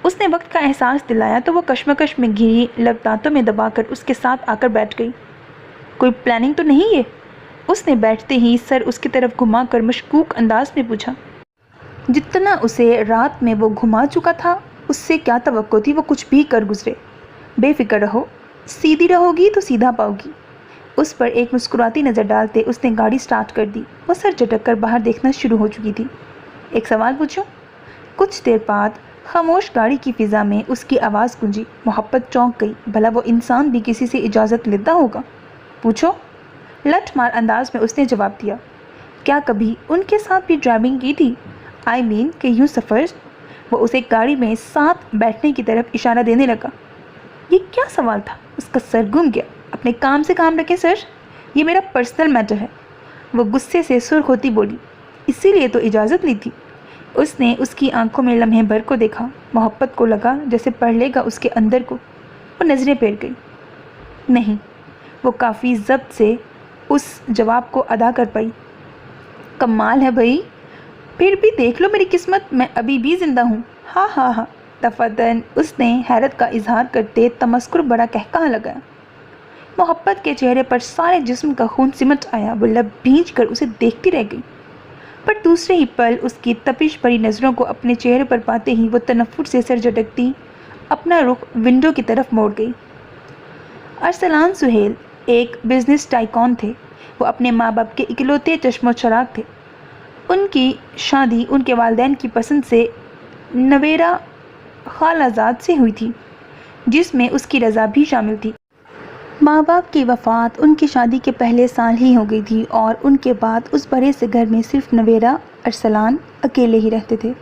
اس نے وقت کا احساس دلایا تو وہ کشمکش میں گھری لب دانتوں میں دبا کر اس کے ساتھ آ کر بیٹھ گئی۔ کوئی پلاننگ تو نہیں ہے؟ اس نے بیٹھتے ہی سر اس کی طرف گھما کر مشکوک انداز میں پوچھا۔ جتنا اسے رات میں وہ گھما چکا تھا، اس سے کیا توقع تھی وہ کچھ بھی کر گزرے۔ بے فکر رہو، سیدھی رہو گی تو سیدھا پاؤ گی۔ اس پر ایک مسکراتی نظر ڈالتے اس نے گاڑی سٹارٹ کر دی۔ وہ سر جھٹک کر باہر دیکھنا شروع ہو چکی تھی۔ ایک سوال پوچھوں؟ کچھ دیر بعد خاموش گاڑی کی فضا میں اس کی آواز گونجی۔ محبت چونک گئی، بھلا وہ انسان بھی کسی سے اجازت لیتا ہوگا؟ پوچھو، لٹ مار انداز میں اس نے جواب دیا۔ کیا کبھی ان کے ساتھ بھی ڈرائیونگ کی تھی؟ کہ یوں سفر؟ وہ اسے گاڑی میں ساتھ بیٹھنے کی طرف اشارہ دینے لگا۔ یہ کیا سوال تھا؟ اس کا سر گم گیا۔ اپنے کام سے کام رکھیں سر، یہ میرا پرسنل میٹر ہے، وہ غصے سے سرخ ہوتی بولی۔ اسی لیے تو اجازت لی تھی۔ اس نے اس کی آنکھوں میں لمحے بھر کو دیکھا۔ محبت کو لگا جیسے پڑھ لے گا اس کے اندر کو۔ وہ نظریں پھیر گئی۔ نہیں، وہ کافی ضبط سے اس جواب کو ادا کر پائی۔ کمال ہے بھائی، پھر بھی دیکھ لو میری قسمت، میں ابھی بھی زندہ ہوں۔ ہاں ہاں ہاں، دفعتاً اس نے حیرت کا اظہار کرتے تمسخر بڑا کہکہا لگایا۔ محبت کے چہرے پر سارے جسم کا خون سمٹ آیا۔ وہ لب بھینچ کر اسے دیکھتی رہ گئی۔ پر دوسرے ہی پل اس کی تپش بھری نظروں کو اپنے چہرے پر پاتے ہی وہ تنفر سے سر جھٹکتی اپنا رخ ونڈو کی طرف موڑ گئی۔ ارسلان سہیل ایک بزنس ٹائکون تھے۔ وہ اپنے ماں باپ کے اکلوتے چشم و چراغ تھے۔ ان کی شادی ان کے والدین کی پسند سے نویرا خالہ زاد سے ہوئی تھی، جس میں اس کی رضا بھی شامل تھی۔ ماں باپ کی وفات ان کی شادی کے پہلے سال ہی ہو گئی تھی اور ان کے بعد اس بڑے سے گھر میں صرف نویرا ارسلان اکیلے ہی رہتے تھے۔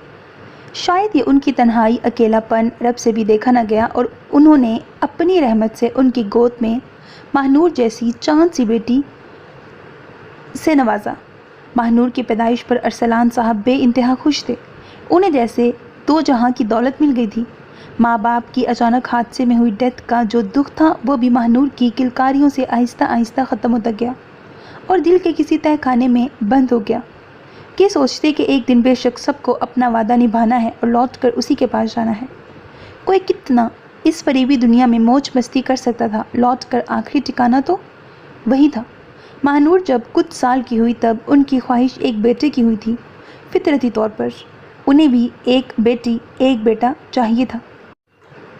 شاید یہ ان کی تنہائی، اکیلا پن رب سے بھی دیکھا نہ گیا اور انہوں نے اپنی رحمت سے ان کی گود میں ماہنور جیسی چاند سی بیٹی سے نوازا۔ ماہنور کی پیدائش پر ارسلان صاحب بے انتہا خوش تھے۔ انہیں جیسے دو جہاں کی دولت مل گئی تھی۔ ماں باپ کی اچانک حادثے میں ہوئی ڈیتھ کا جو دکھ تھا وہ بھی ماہنور کی کلکاریوں سے آہستہ آہستہ ختم ہوتا گیا اور دل کے کسی تہہ خانے میں بند ہو گیا۔ یہ سوچتے کہ ایک دن بے شک سب کو اپنا وعدہ نبھانا ہے اور لوٹ کر اسی کے پاس جانا ہے۔ کوئی کتنا اس فریبی دنیا میں موج مستی کر سکتا تھا، لوٹ کر آخری ٹھکانہ تو وہی تھا۔ ماہنور جب کچھ سال کی ہوئی تب ان کی خواہش ایک بیٹے کی ہوئی تھی۔ فطرتی طور پر انہیں بھی ایک بیٹی ایک بیٹا چاہیے تھا،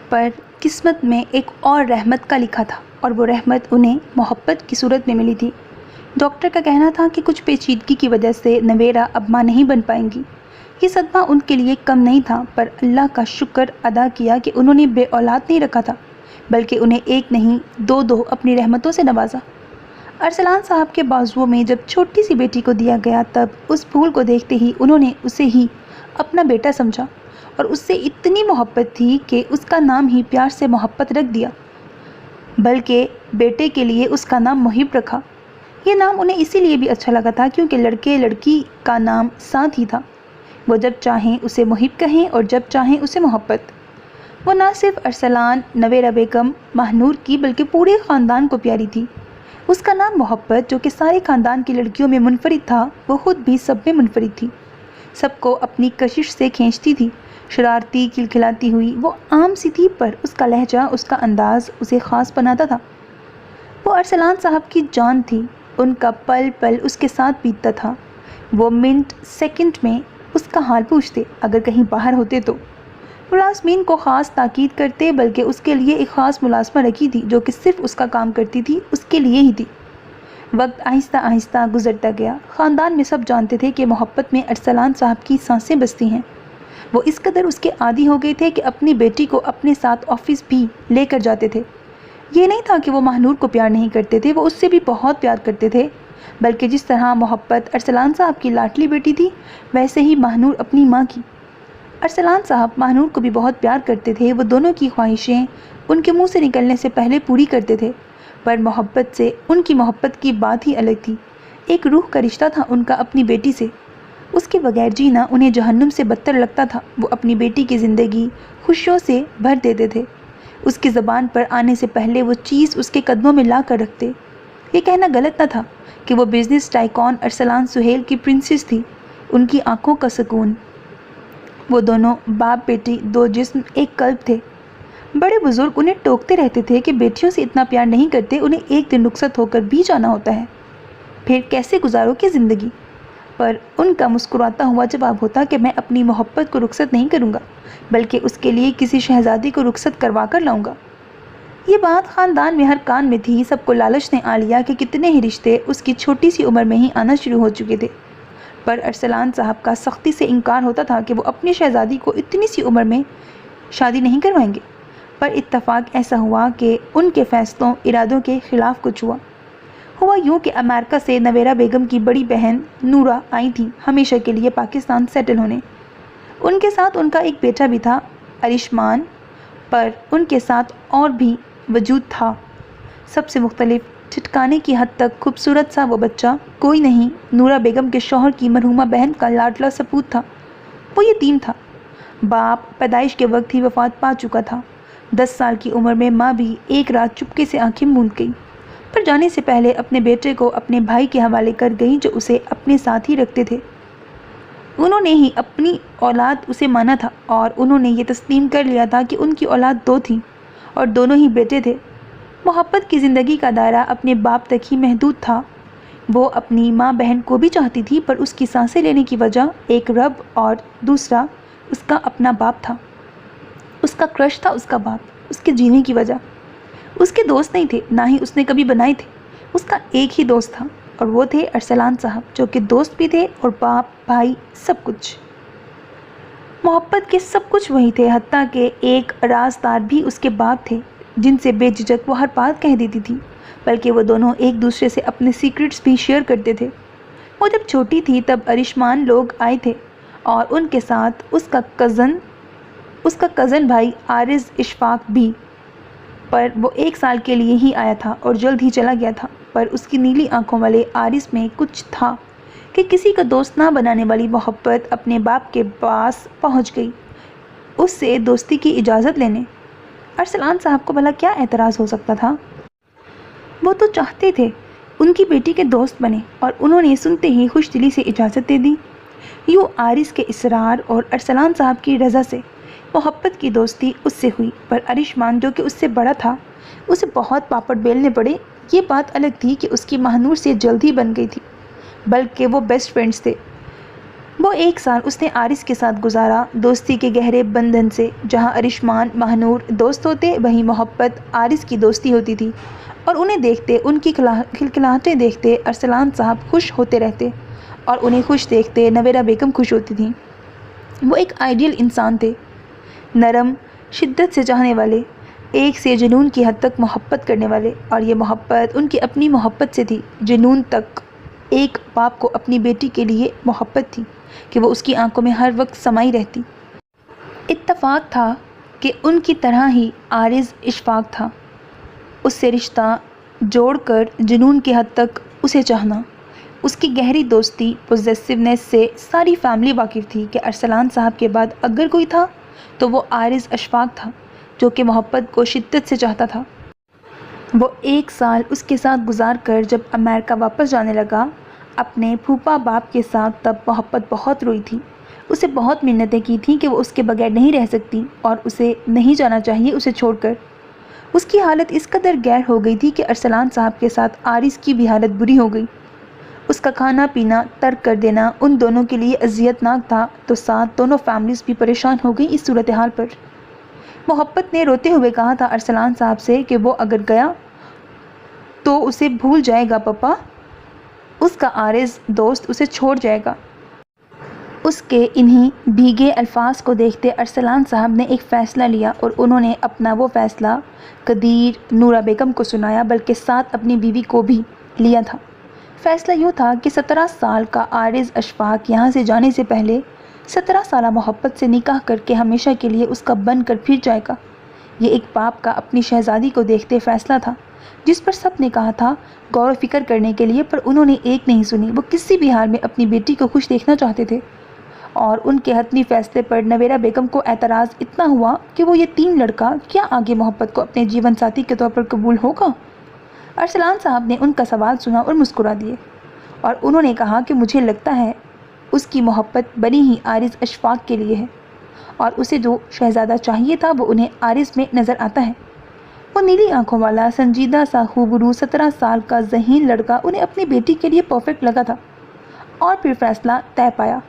پر قسمت میں ایک اور رحمت کا لکھا تھا اور وہ رحمت انہیں محبت کی صورت میں ملی تھی۔ ڈاکٹر کا کہنا تھا کہ کچھ پیچیدگی کی وجہ سے نویرا اب ماں نہیں بن پائیں گی۔ یہ صدمہ ان کے لیے کم نہیں تھا، پر اللہ کا شکر ادا کیا کہ انہوں نے بے اولاد نہیں رکھا تھا، بلکہ انہیں ایک نہیں دو اپنی رحمتوں سے نوازا۔ ارسلان صاحب کے بازوؤں میں جب چھوٹی سی بیٹی کو دیا گیا تب اس پھول کو دیکھتے ہی انہوں نے اسے ہی اپنا بیٹا سمجھا اور اس سے اتنی محبت تھی کہ اس کا نام ہی پیار سے محبت رکھ دیا، بلکہ بیٹے کے لیے اس کا نام محب رکھا۔ یہ نام انہیں اسی لیے بھی اچھا لگا تھا کیونکہ لڑکے لڑکی کا نام ساتھ ہی تھا۔ وہ جب چاہیں اسے محب کہیں اور جب چاہیں اسے محبت۔ وہ نہ صرف ارسلان نویرا بیگم ماہنور کی بلکہ پورے خاندان کو پیاری تھی۔ اس کا نام محبت جو کہ سارے خاندان کی لڑکیوں میں منفرد تھا، وہ خود بھی سب میں منفرد تھی، سب کو اپنی کشش سے کھینچتی تھی۔ شرارتی کھلکھلاتی ہوئی وہ عام سی تھی، پر اس کا لہجہ، اس کا انداز اسے خاص بناتا تھا۔ وہ ارسلان صاحب کی جان تھی، ان کا پل پل اس کے ساتھ بیتتا تھا۔ وہ منٹ سیکنڈ میں اس کا حال پوچھتے، اگر کہیں باہر ہوتے تو ملازمین کو خاص تاکید کرتے، بلکہ اس کے لیے ایک خاص ملازمہ رکھی تھی جو کہ صرف اس کا کام کرتی تھی، اس کے لیے ہی تھی۔ وقت آہستہ آہستہ گزرتا گیا۔ خاندان میں سب جانتے تھے کہ محبت میں ارسلان صاحب کی سانسیں بستی ہیں۔ وہ اس قدر اس کے عادی ہو گئے تھے کہ اپنی بیٹی کو اپنے ساتھ آفس بھی لے کر جاتے تھے۔ یہ نہیں تھا کہ وہ ماہنور کو پیار نہیں کرتے تھے، وہ اس سے بھی بہت پیار کرتے تھے، بلکہ جس طرح محبت ارسلان صاحب کی لاڈلی بیٹی تھی، ویسے ہی ماہنور اپنی ماں کی۔ ارسلان صاحب ماہنور کو بھی بہت پیار کرتے تھے۔ وہ دونوں کی خواہشیں ان کے منہ سے نکلنے سے پہلے پوری کرتے تھے، پر محبت سے ان کی محبت کی بات ہی الگ تھی۔ ایک روح کا رشتہ تھا ان کا اپنی بیٹی سے، اس کے بغیر جینا انہیں جہنم سے بدتر لگتا تھا۔ وہ اپنی بیٹی کی زندگی خوشیوں سے بھر دیتے تھے، اس کی زبان پر آنے سے پہلے وہ چیز اس کے قدموں میں لا کر رکھتے۔ یہ کہنا غلط نہ تھا کہ وہ بزنس ٹائکون ارسلان سہیل کی پرنسس تھی، ان کی آنکھوں کا سکون۔ وہ دونوں باپ بیٹی، دو جسم ایک قلب تھے۔ بڑے بزرگ انہیں ٹوکتے رہتے تھے کہ بیٹیوں سے اتنا پیار نہیں کرتے، انہیں ایک دن رخصت ہو کر بھی جانا ہوتا ہے، پھر کیسے گزارو گے زندگی؟ پر ان کا مسکراتا ہوا جواب ہوتا کہ میں اپنی محبت کو رخصت نہیں کروں گا، بلکہ اس کے لیے کسی شہزادی کو رخصت کروا کر لاؤں گا۔ یہ بات خاندان میں ہر کان میں تھی۔ سب کو لالچ نے آ لیا کہ کتنے ہی رشتے اس کی چھوٹی سی عمر میں ہی آنا شروع ہو چکے تھے، پر ارسلان صاحب کا سختی سے انکار ہوتا تھا کہ وہ اپنی شہزادی کو اتنی سی عمر میں شادی نہیں کروائیں گے۔ پر اتفاق ایسا ہوا کہ ان کے فیصلوں ارادوں کے خلاف کچھ ہوا یوں کہ امریکہ سے نویرا بیگم کی بڑی بہن نورا آئی تھی ہمیشہ کے لیے پاکستان سیٹل ہونے۔ ان کے ساتھ ان کا ایک بیٹا بھی تھا، ارشمان، پر ان کے ساتھ اور بھی وجود تھا۔ سب سے مختلف، ٹھٹکانے کی حد تک خوبصورت سا وہ بچہ کوئی نہیں، نورا بیگم کے شوہر کی مرحومہ بہن کا لاڈلا سپوت تھا۔ وہ یتیم تھا، باپ پیدائش کے وقت ہی وفات پا چکا تھا۔ 10 سال کی عمر میں ماں بھی ایک رات چپکے سے آنکھیں موند گئی، پر جانے سے پہلے اپنے بیٹے کو اپنے بھائی کے حوالے کر گئی جو اسے اپنے ساتھ ہی رکھتے تھے۔ انہوں نے ہی اپنی اولاد اسے مانا تھا اور انہوں نے یہ تسلیم کر لیا تھا کہ ان کی اولاد 2 تھیں اور دونوں ہی بیٹے تھے۔ محبت کی زندگی کا دائرہ اپنے باپ تک ہی محدود تھا۔ وہ اپنی ماں بہن کو بھی چاہتی تھی، پر اس کی سانسیں لینے کی وجہ ایک رب اور دوسرا اس کا اپنا باپ تھا۔ اس کا کرش تھا اس کا باپ، اس کے جینے کی وجہ۔ اس کے دوست نہیں تھے، نہ ہی اس نے کبھی بنائے تھے۔ اس کا ایک ہی دوست تھا اور وہ تھے ارسلان صاحب، جو کہ دوست بھی تھے اور باپ، بھائی، سب کچھ۔ محبت کے سب کچھ وہی تھے، حتیٰ کہ ایک رازدار بھی اس کے باپ تھے، جن سے بے جھجک وہ ہر بات کہہ دیتی تھی، بلکہ وہ دونوں ایک دوسرے سے اپنے سیکرٹس بھی شیئر کرتے تھے۔ وہ جب چھوٹی تھی تب ارشمان لوگ آئے تھے اور ان کے ساتھ اس کا کزن بھائی عارض اشفاق بھی، پر وہ 1 سال کے لیے ہی آیا تھا اور جلد ہی چلا گیا تھا۔ پر اس کی نیلی آنکھوں والے عارض میں کچھ تھا کہ کسی کا دوست نہ بنانے والی محبت اپنے باپ کے پاس پہنچ گئی، اس سے دوستی کی اجازت لینے۔ ارسلان صاحب کو بھلا کیا اعتراض ہو سکتا تھا؟ وہ تو چاہتے تھے ان کی بیٹی کے دوست بنے، اور انہوں نے سنتے ہی خوش دلی سے اجازت دے دی۔ یوں عارض کے اصرار اور ارسلان صاحب کی رضا سے محبت کی دوستی اس سے ہوئی، پر ارشمان جو کہ اس سے بڑا تھا، اسے بہت پاپڑ بیلنے پڑے۔ یہ بات الگ تھی کہ اس کی ماہنور سے جلد ہی بن گئی تھی، بلکہ وہ بیسٹ فرینڈز تھے۔ وہ 1 سال اس نے عارض کے ساتھ گزارا، دوستی کے گہرے بندھن سے۔ جہاں ارشمان ماہنور دوست ہوتے، وہیں محبت عارض کی دوستی ہوتی تھی، اور انہیں دیکھتے، ان کی کھلکھلاہٹیں دیکھتے ارسلان صاحب خوش ہوتے رہتے، اور انہیں خوش دیکھتے نویرہ بیگم خوش ہوتی تھیں۔ وہ ایک آئیڈیل انسان تھے، نرم، شدت سے چاہنے والے، ایک سے جنون کی حد تک محبت کرنے والے، اور یہ محبت ان کی اپنی محبت سے تھی، جنون تک۔ ایک باپ کو اپنی بیٹی کے لیے محبت تھی کہ وہ اس کی آنکھوں میں ہر وقت سمائی رہتی۔ اتفاق تھا کہ ان کی طرح ہی عارض اشفاق تھا، اس سے رشتہ جوڑ کر جنون کی حد تک اسے چاہنا۔ اس کی گہری دوستی، پوزیسونیس سے ساری فیملی واقف تھی کہ ارسلان صاحب کے بعد اگر کوئی تھا تو وہ عارض اشفاق تھا، جو کہ محبت کو شدت سے چاہتا تھا۔ وہ 1 سال اس کے ساتھ گزار کر جب امریکہ واپس جانے لگا اپنے پھوپھا باپ کے ساتھ، تب محبت بہت روئی تھی۔ اسے بہت منتیں کی تھیں کہ وہ اس کے بغیر نہیں رہ سکتی اور اسے نہیں جانا چاہیے اسے چھوڑ کر۔ اس کی حالت اس قدر گیر ہو گئی تھی کہ ارسلان صاحب کے ساتھ عارض کی بھی حالت بری ہو گئی۔ اس کا کھانا پینا ترک کر دینا ان دونوں کے لیے اذیت ناک تھا، تو ساتھ دونوں فیملیز بھی پریشان ہو گئی اس صورتحال پر۔ محبت نے روتے ہوئے کہا تھا ارسلان صاحب سے کہ وہ اگر گیا تو اسے بھول جائے گا پپا، اس کا عارض دوست اسے چھوڑ جائے گا۔ اس کے انہی بھیگے الفاظ کو دیکھتے ارسلان صاحب نے ایک فیصلہ لیا، اور انہوں نے اپنا وہ فیصلہ قدیر نورہ بیگم کو سنایا، بلکہ ساتھ اپنی بیوی کو بھی لیا تھا۔ فیصلہ یوں تھا کہ 17 سال کا عارض اشفاق یہاں سے جانے سے پہلے 17 سالہ محبت سے نکاح کر کے ہمیشہ کے لیے اس کا بن کر پھر جائے گا۔ یہ ایک باپ کا اپنی شہزادی کو دیکھتے فیصلہ تھا، جس پر سب نے کہا تھا غور و فکر کرنے کے لیے، پر انہوں نے ایک نہیں سنی۔ وہ کسی بھی حال میں اپنی بیٹی کو خوش دیکھنا چاہتے تھے، اور ان کے حتمی فیصلے پر نویرہ بیگم کو اعتراض اتنا ہوا کہ وہ یتیم لڑکا کیا آگے محبت کو اپنے جیون ساتھی کے طور پر قبول ہوگا؟ ارسلان صاحب نے ان کا سوال سنا اور مسکرا دیے، اور انہوں نے کہا کہ مجھے لگتا ہے اس کی محبت بنی ہی عارض اشفاق کے لیے ہے، اور اسے جو شہزادہ چاہیے تھا وہ انہیں عارض میں نظر آتا ہے۔ وہ نیلی آنکھوں والا، سنجیدہ سا، خوبرو 17 سال کا ذہین لڑکا انہیں اپنی بیٹی کے لیے پرفیکٹ لگا تھا، اور پھر فیصلہ طے پایا۔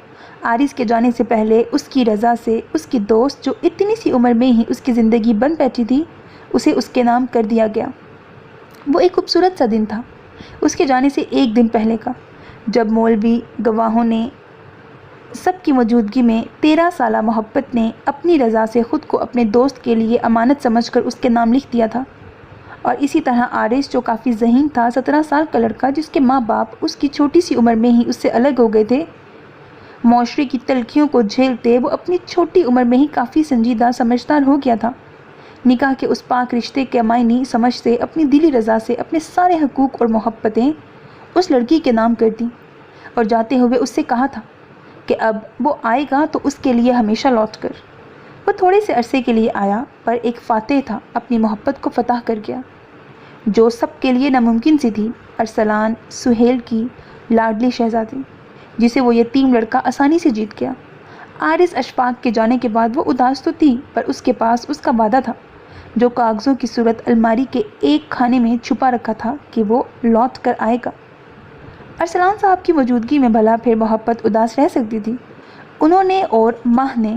عارض کے جانے سے پہلے اس کی رضا سے اس کی دوست، جو اتنی سی عمر میں ہی اس کی زندگی بن بیٹھی تھی، اسے اس کے نام کر دیا گیا۔ وہ ایک خوبصورت سا دن تھا، اس کے جانے سے 1 دن پہلے کا، جب مولوی گواہوں نے سب کی موجودگی میں 13 سالہ محبت نے اپنی رضا سے خود کو اپنے دوست کے لیے امانت سمجھ کر اس کے نام لکھ دیا تھا۔ اور اسی طرح عارض، جو کافی ذہین تھا، 17 سال کا لڑکا جس کے ماں باپ اس کی چھوٹی سی عمر میں ہی اس سے الگ ہو گئے تھے، معاشرے کی تلخیوں کو جھیلتے وہ اپنی چھوٹی عمر میں ہی کافی سنجیدہ سمجھدار ہو گیا تھا۔ نکاح کے اس پاک رشتے کے معنی سمجھ سے اپنی دلی رضا سے اپنے سارے حقوق اور محبتیں اس لڑکی کے نام کر دیں، اور جاتے ہوئے اس سے کہا تھا کہ اب وہ آئے گا تو اس کے لیے ہمیشہ لوٹ کر۔ وہ تھوڑے سے عرصے کے لیے آیا، پر ایک فاتح تھا، اپنی محبت کو فتح کر گیا، جو سب کے لیے ناممکن سی تھی۔ ارسلان سہیل کی لاڈلی شہزادی، جسے وہ یتیم لڑکا آسانی سے جیت گیا۔ عارض اشفاق کے جانے کے بعد وہ اداس تو تھی، پر اس کے پاس اس کا وعدہ تھا، جو کاغذوں کی صورت الماری کے ایک خانے میں چھپا رکھا تھا، کہ وہ لوٹ کر آئے گا۔ ارسلان صاحب کی موجودگی میں بھلا پھر محبت اداس رہ سکتی تھی؟ انہوں نے اور ماہ نے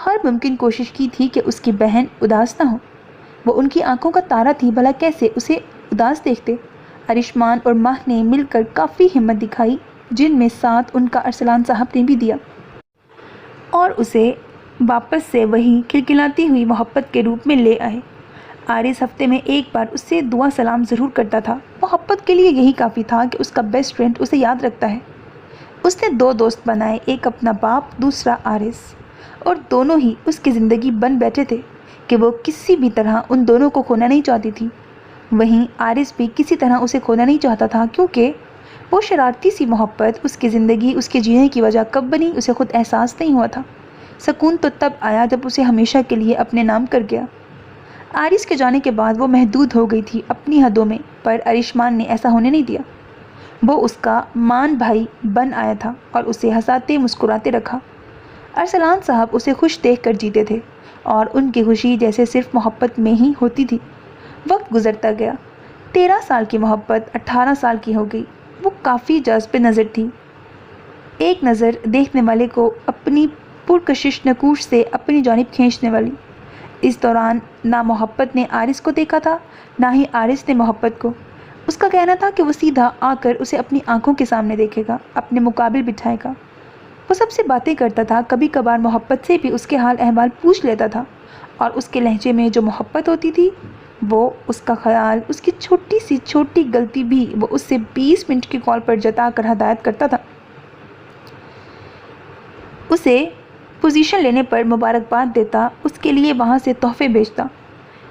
ہر ممکن کوشش کی تھی کہ اس کی بہن اداس نہ ہو۔ وہ ان کی آنکھوں کا تارا تھی، بھلا کیسے اسے اداس دیکھتے؟ ارشمان اور ماہ نے مل کر کافی ہمت دکھائی، جن میں ساتھ ان کا ارسلان صاحب نے بھی دیا، اور اسے واپس سے وہی کھلکھلاتی ہوئی محبت کے روپ میں لے آئے۔ عارض ہفتے میں ایک بار اس سے دعا سلام ضرور کرتا تھا۔ محبت کے لیے یہی کافی تھا کہ اس کا بیسٹ فرینڈ اسے یاد رکھتا ہے۔ اس نے 2 دوست بنائے، ایک اپنا باپ، دوسرا عارض، اور دونوں ہی اس کی زندگی بن بیٹھے تھے کہ وہ کسی بھی طرح ان دونوں کو کھونا نہیں چاہتی تھی۔ وہیں عارض بھی کسی طرح اسے کھونا نہیں چاہتا تھا، کیونکہ وہ شرارتی سی محبت اس کی زندگی، اس کے جینے کی وجہ کب بنی اسے خود احساس نہیں ہوا تھا۔ سکون تو تب آیا جب اسے ہمیشہ کے لیے اپنے نام کر گیا۔ عارض کے جانے کے بعد وہ محدود ہو گئی تھی اپنی حدوں میں، پر ارشمان نے ایسا ہونے نہیں دیا۔ وہ اس کا مان بھائی بن آیا تھا اور اسے ہنساتے مسکراتے رکھا۔ ارسلان صاحب اسے خوش دیکھ کر جیتے تھے، اور ان کی خوشی جیسے صرف محبت میں ہی ہوتی تھی۔ وقت گزرتا گیا، 13 سال کی محبت 18 سال کی ہو گئی۔ وہ کافی جذب نظر تھی، ایک نظر دیکھنے والے کو اپنی پرکشش نکوش سے اپنی جانب کھینچنے والی۔ اس دوران نہ محبت نے عارض کو دیکھا تھا، نہ ہی عارض نے محبت کو۔ اس کا کہنا تھا کہ وہ سیدھا آ کر اسے اپنی آنکھوں کے سامنے دیکھے گا، اپنے مقابل بٹھائے گا۔ وہ سب سے باتیں کرتا تھا، کبھی کبھار محبت سے بھی اس کے حال احوال پوچھ لیتا تھا، اور اس کے لہجے میں جو محبت ہوتی تھی، وہ اس کا خیال، اس کی چھوٹی سی چھوٹی غلطی بھی وہ اس سے 20 منٹ کی کال پر جتا کر ہدایت کرتا تھا، اسے پوزیشن لینے پر مبارکباد دیتا، اس کے لیے وہاں سے تحفے بھیجتا۔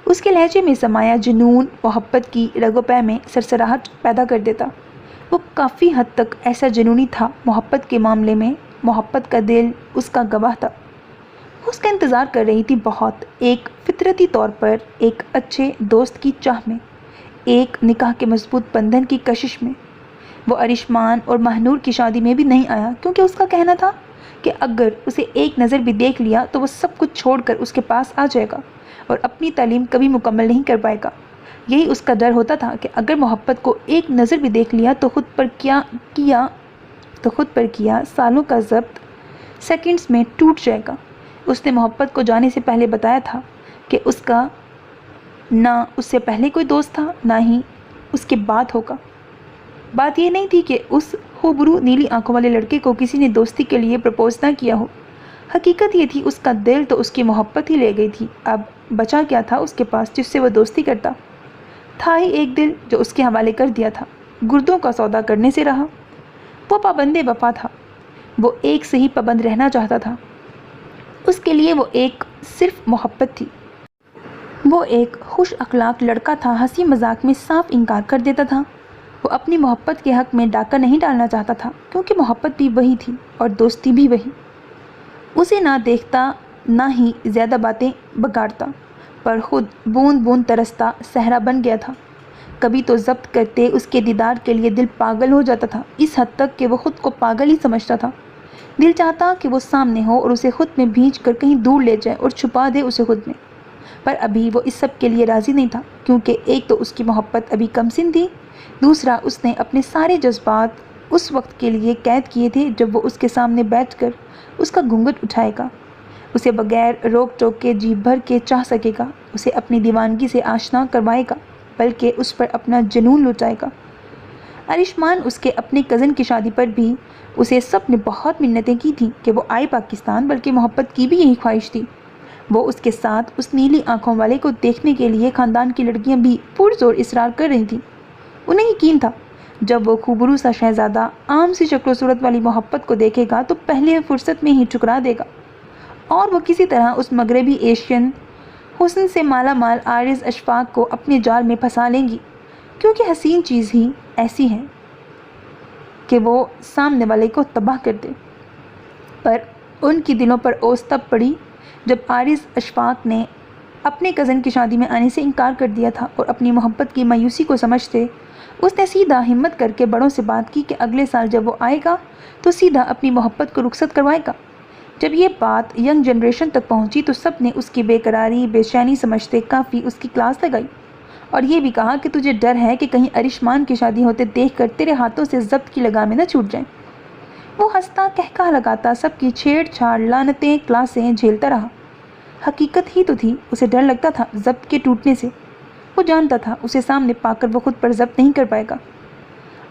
اس کے لہجے میں سمایا جنون محبت کی رگ و پے میں سرسراہٹ پیدا کر دیتا۔ وہ کافی حد تک ایسا جنونی تھا محبت کے معاملے میں، محبت کا دل اس کا گواہ تھا۔ وہ اس کا انتظار کر رہی تھی بہت، ایک فطرتی طور پر، ایک اچھے دوست کی چاہ میں، ایک نکاح کے مضبوط بندھن کی کشش میں۔ وہ ارشمان اور مہنور کی شادی میں بھی نہیں آیا، کیونکہ اس کا کہنا تھا کہ اگر اسے ایک نظر بھی دیکھ لیا تو وہ سب کچھ چھوڑ کر اس کے پاس آ جائے گا اور اپنی تعلیم کبھی مکمل نہیں کر پائے گا۔ یہی اس کا ڈر ہوتا تھا کہ اگر محبت کو ایک نظر بھی دیکھ لیا تو خود پر کیا سالوں کا ضبط سیکنڈز میں ٹوٹ جائے گا۔ اس نے محبت کو جانے سے پہلے بتایا تھا کہ اس کا نہ اس سے پہلے کوئی دوست تھا، نہ ہی اس کے بعد ہوگا۔ بات یہ نہیں تھی کہ اس خوبرو نیلی آنکھوں والے لڑکے کو کسی نے دوستی کے لیے پرپوز نہ کیا ہو، حقیقت یہ تھی اس کا دل تو اس کی محبت ہی لے گئی تھی۔ اب بچا کیا تھا اس کے پاس جس سے وہ دوستی کرتا؟ تھا ہی ایک دل جو اس کے حوالے کر دیا تھا، گردوں کا سودا کرنے سے رہا۔ وہ پابند وفا تھا، وہ ایک سے ہی پابند رہنا چاہتا تھا۔ اس کے لیے وہ ایک صرف محبت تھی۔ وہ ایک خوش اخلاق لڑکا تھا، ہنسی مذاق میں صاف انکار کر دیتا تھا۔ وہ اپنی محبت کے حق میں ڈاکہ نہیں ڈالنا چاہتا تھا، کیونکہ محبت بھی وہی تھی اور دوستی بھی وہی۔ اسے نہ دیکھتا، نہ ہی زیادہ باتیں بگاڑتا، پر خود بوند بوند ترستا صحرا بن گیا تھا۔ کبھی تو ضبط کرتے اس کے دیدار کے لیے دل پاگل ہو جاتا تھا، اس حد تک کہ وہ خود کو پاگل ہی سمجھتا تھا۔ دل چاہتا کہ وہ سامنے ہو اور اسے خود میں بھینچ کر کہیں دور لے جائے اور چھپا دے اسے خود میں، پر ابھی وہ اس سب کے لیے راضی نہیں تھا، کیونکہ ایک تو اس کی محبت ابھی کم سن تھی، دوسرا اس نے اپنے سارے جذبات اس وقت کے لیے قید کیے تھے جب وہ اس کے سامنے بیٹھ کر اس کا گھونگھٹ اٹھائے گا، اسے بغیر روک ٹوک کے جی بھر کے چاہ سکے گا، اسے اپنی دیوانگی سے آشنا کروائے گا، بلکہ اس پر اپنا جنون لٹائے گا۔ ارشمان اس کے اپنے کزن کی شادی پر بھی اسے سب نے بہت منتیں کی تھیں کہ وہ آئے پاکستان، بلکہ محبت کی بھی یہی خواہش تھی۔ وہ اس کے ساتھ اس نیلی آنکھوں والے کو دیکھنے کے لیے خاندان کی لڑکیاں بھی پرزور اصرار کر رہی تھیں۔ انہیں یقین تھا جب وہ خوبرو سا شہزادہ عام سی شکل و صورت والی محبت کو دیکھے گا تو پہلے فرصت میں ہی ٹھکرا دے گا، اور وہ کسی طرح اس مغربی ایشین حسن سے مالا مال عارض اشفاق کو اپنے جال میں پھنسا لیں گی، کیونکہ حسین چیز ہی ایسی ہے کہ وہ سامنے والے کو تباہ کر دے۔ پر ان کی دلوں پر اوس تب پڑی جب عارض اشفاق نے اپنے کزن کی شادی میں آنے سے انکار کر دیا تھا، اور اپنی محبت کی مایوسی کو سمجھتے اس نے سیدھا ہمت کر کے بڑوں سے بات کی کہ اگلے سال جب وہ آئے گا تو سیدھا اپنی محبت کو رخصت کروائے گا۔ جب یہ بات ینگ جنریشن تک پہنچی تو سب نے اس کی بے قراری، بے چینی سمجھتے کافی اس کی کلاس لگائی، اور یہ بھی کہا کہ تجھے ڈر ہے کہ کہیں ارشمان کی شادی ہوتے دیکھ کر تیرے ہاتھوں سے ضبط کی لگامیں نہ چھوٹ جائیں۔ وہ ہنستا کہکہا لگاتا سب کی چھیڑ چھاڑ لعنتیں کلاسیں جھیلتا رہا۔ حقیقت ہی تو تھی، اسے ڈر لگتا تھا ضبط کے ٹوٹنے سے۔ وہ جانتا تھا اسے سامنے پا کر وہ خود پر ضبط نہیں کر پائے گا۔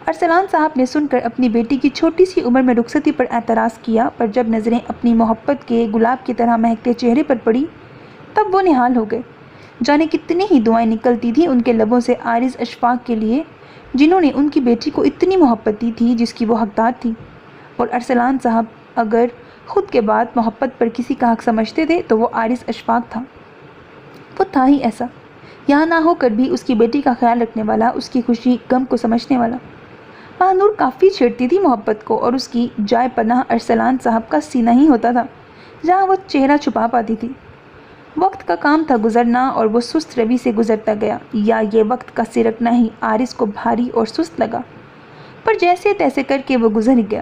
ارسلان صاحب نے سن کر اپنی بیٹی کی چھوٹی سی عمر میں رخصتی پر اعتراض کیا، پر جب نظریں اپنی محبت کے گلاب کی طرح مہکتے چہرے پر پڑی تب وہ نہال ہو گئے۔ جانے کتنی ہی دعائیں نکلتی تھیں ان کے لبوں سے عارض اشفاق کے لیے، جنہوں نے ان کی بیٹی کو اتنی محبت دی تھی جس کی وہ حقدار تھی۔ اور ارسلان صاحب اگر خود کے بعد محبت پر کسی کا حق سمجھتے تھے تو وہ عارض اشفاق تھا۔ وہ تھا ہی ایسا، یہاں نہ ہو کر بھی اس کی بیٹی کا خیال رکھنے والا، اس کی خوشی غم کو سمجھنے والا۔ مہنور کافی چھیڑتی تھی محبت کو، اور اس کی جائے پناہ ارسلان صاحب کا سینہ ہی ہوتا تھا جہاں وہ چہرہ چھپا پاتی تھی۔ وقت کا کام تھا گزرنا، اور وہ سست روی سے گزرتا گیا، یا یہ وقت کا سرکنا ہی عارض کو بھاری اور سست لگا، پر جیسے تیسے کر کے وہ گزر گیا۔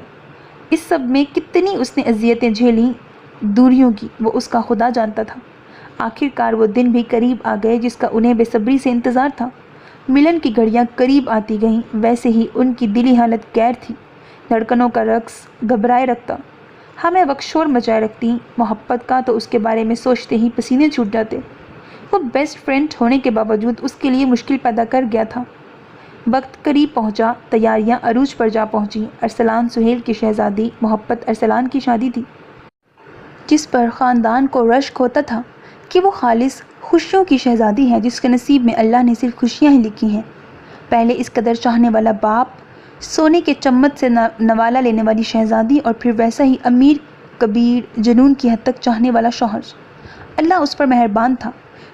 اس سب میں کتنی اس نے اذیتیں جھیلیں، دوریوں کی وہ اس کا خدا جانتا تھا۔ آخر کار وہ دن بھی قریب آ گئے جس کا انہیں بے صبری سے انتظار تھا۔ ملن کی گھڑیاں قریب آتی گئیں، ویسے ہی ان کی دلی حالت غیر تھی، دھڑکنوں کا رقص گھبرائے رکھتا، ہمیں وقت شور مچائے رکھتی۔ محبت کا تو اس کے بارے میں سوچتے ہی پسینے چھوٹ جاتے۔ وہ بیسٹ فرینڈ ہونے کے باوجود اس کے لیے مشکل پیدا کر گیا تھا۔ وقت قریب پہنچا، تیاریاں عروج پر جا پہنچیں۔ ارسلان سہیل کی شہزادی محبت ارسلان کی شادی تھی، جس پر خاندان کو رشک ہوتا تھا کہ وہ خالص خوشیوں کی شہزادی ہے جس کے نصیب میں اللہ نے صرف خوشیاں ہی لکھی ہیں۔ پہلے اس قدر چاہنے والا باپ، سونے کے چمچ سے نوالا لینے والی شہزادی، اور پھر ویسا ہی امیر کبیر جنون کی حد تک چاہنے والا شوہر۔ اللہ اس پر مہربان تھا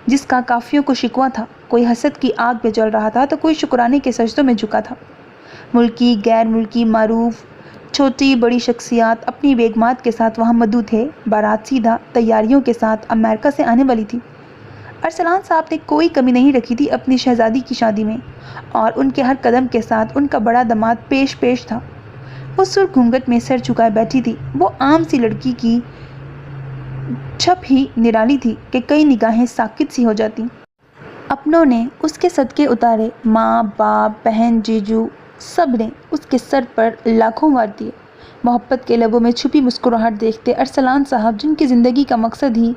جس کا کافیوں کو شکوہ تھا۔ کوئی حسد کی آگ میں جل رہا تھا تو کوئی شکرانے کے سجدوں میں جھکا تھا۔ ملکی غیر ملکی معروف چھوٹی بڑی شخصیات اپنی بیگمات کے ساتھ وہاں مدعو تھے۔ بارات سیدھا تیاریوں کے ساتھ امریکہ سے آنے والی تھی۔ ارسلان صاحب نے کوئی کمی نہیں رکھی تھی اپنی شہزادی کی شادی میں، اور ان کے ہر قدم کے ساتھ ان کا بڑا داماد پیش تھا۔ وہ سرخ گھونگھٹ میں سر جھکائے بیٹھی تھی۔ وہ عام سی لڑکی کی چھپ ہی نرالی تھی کہ کئی نگاہیں ساکت سی ہو جاتی۔ اپنوں نے اس کے صدقے اتارے، ماں باپ بہن جیجو سب نے اس کے سر پر لاکھوں وار دیے۔ محبت کے لبوں میں چھپی مسکراہٹ دیکھتے ارسلان صاحب، جن کی زندگی کا مقصد ہی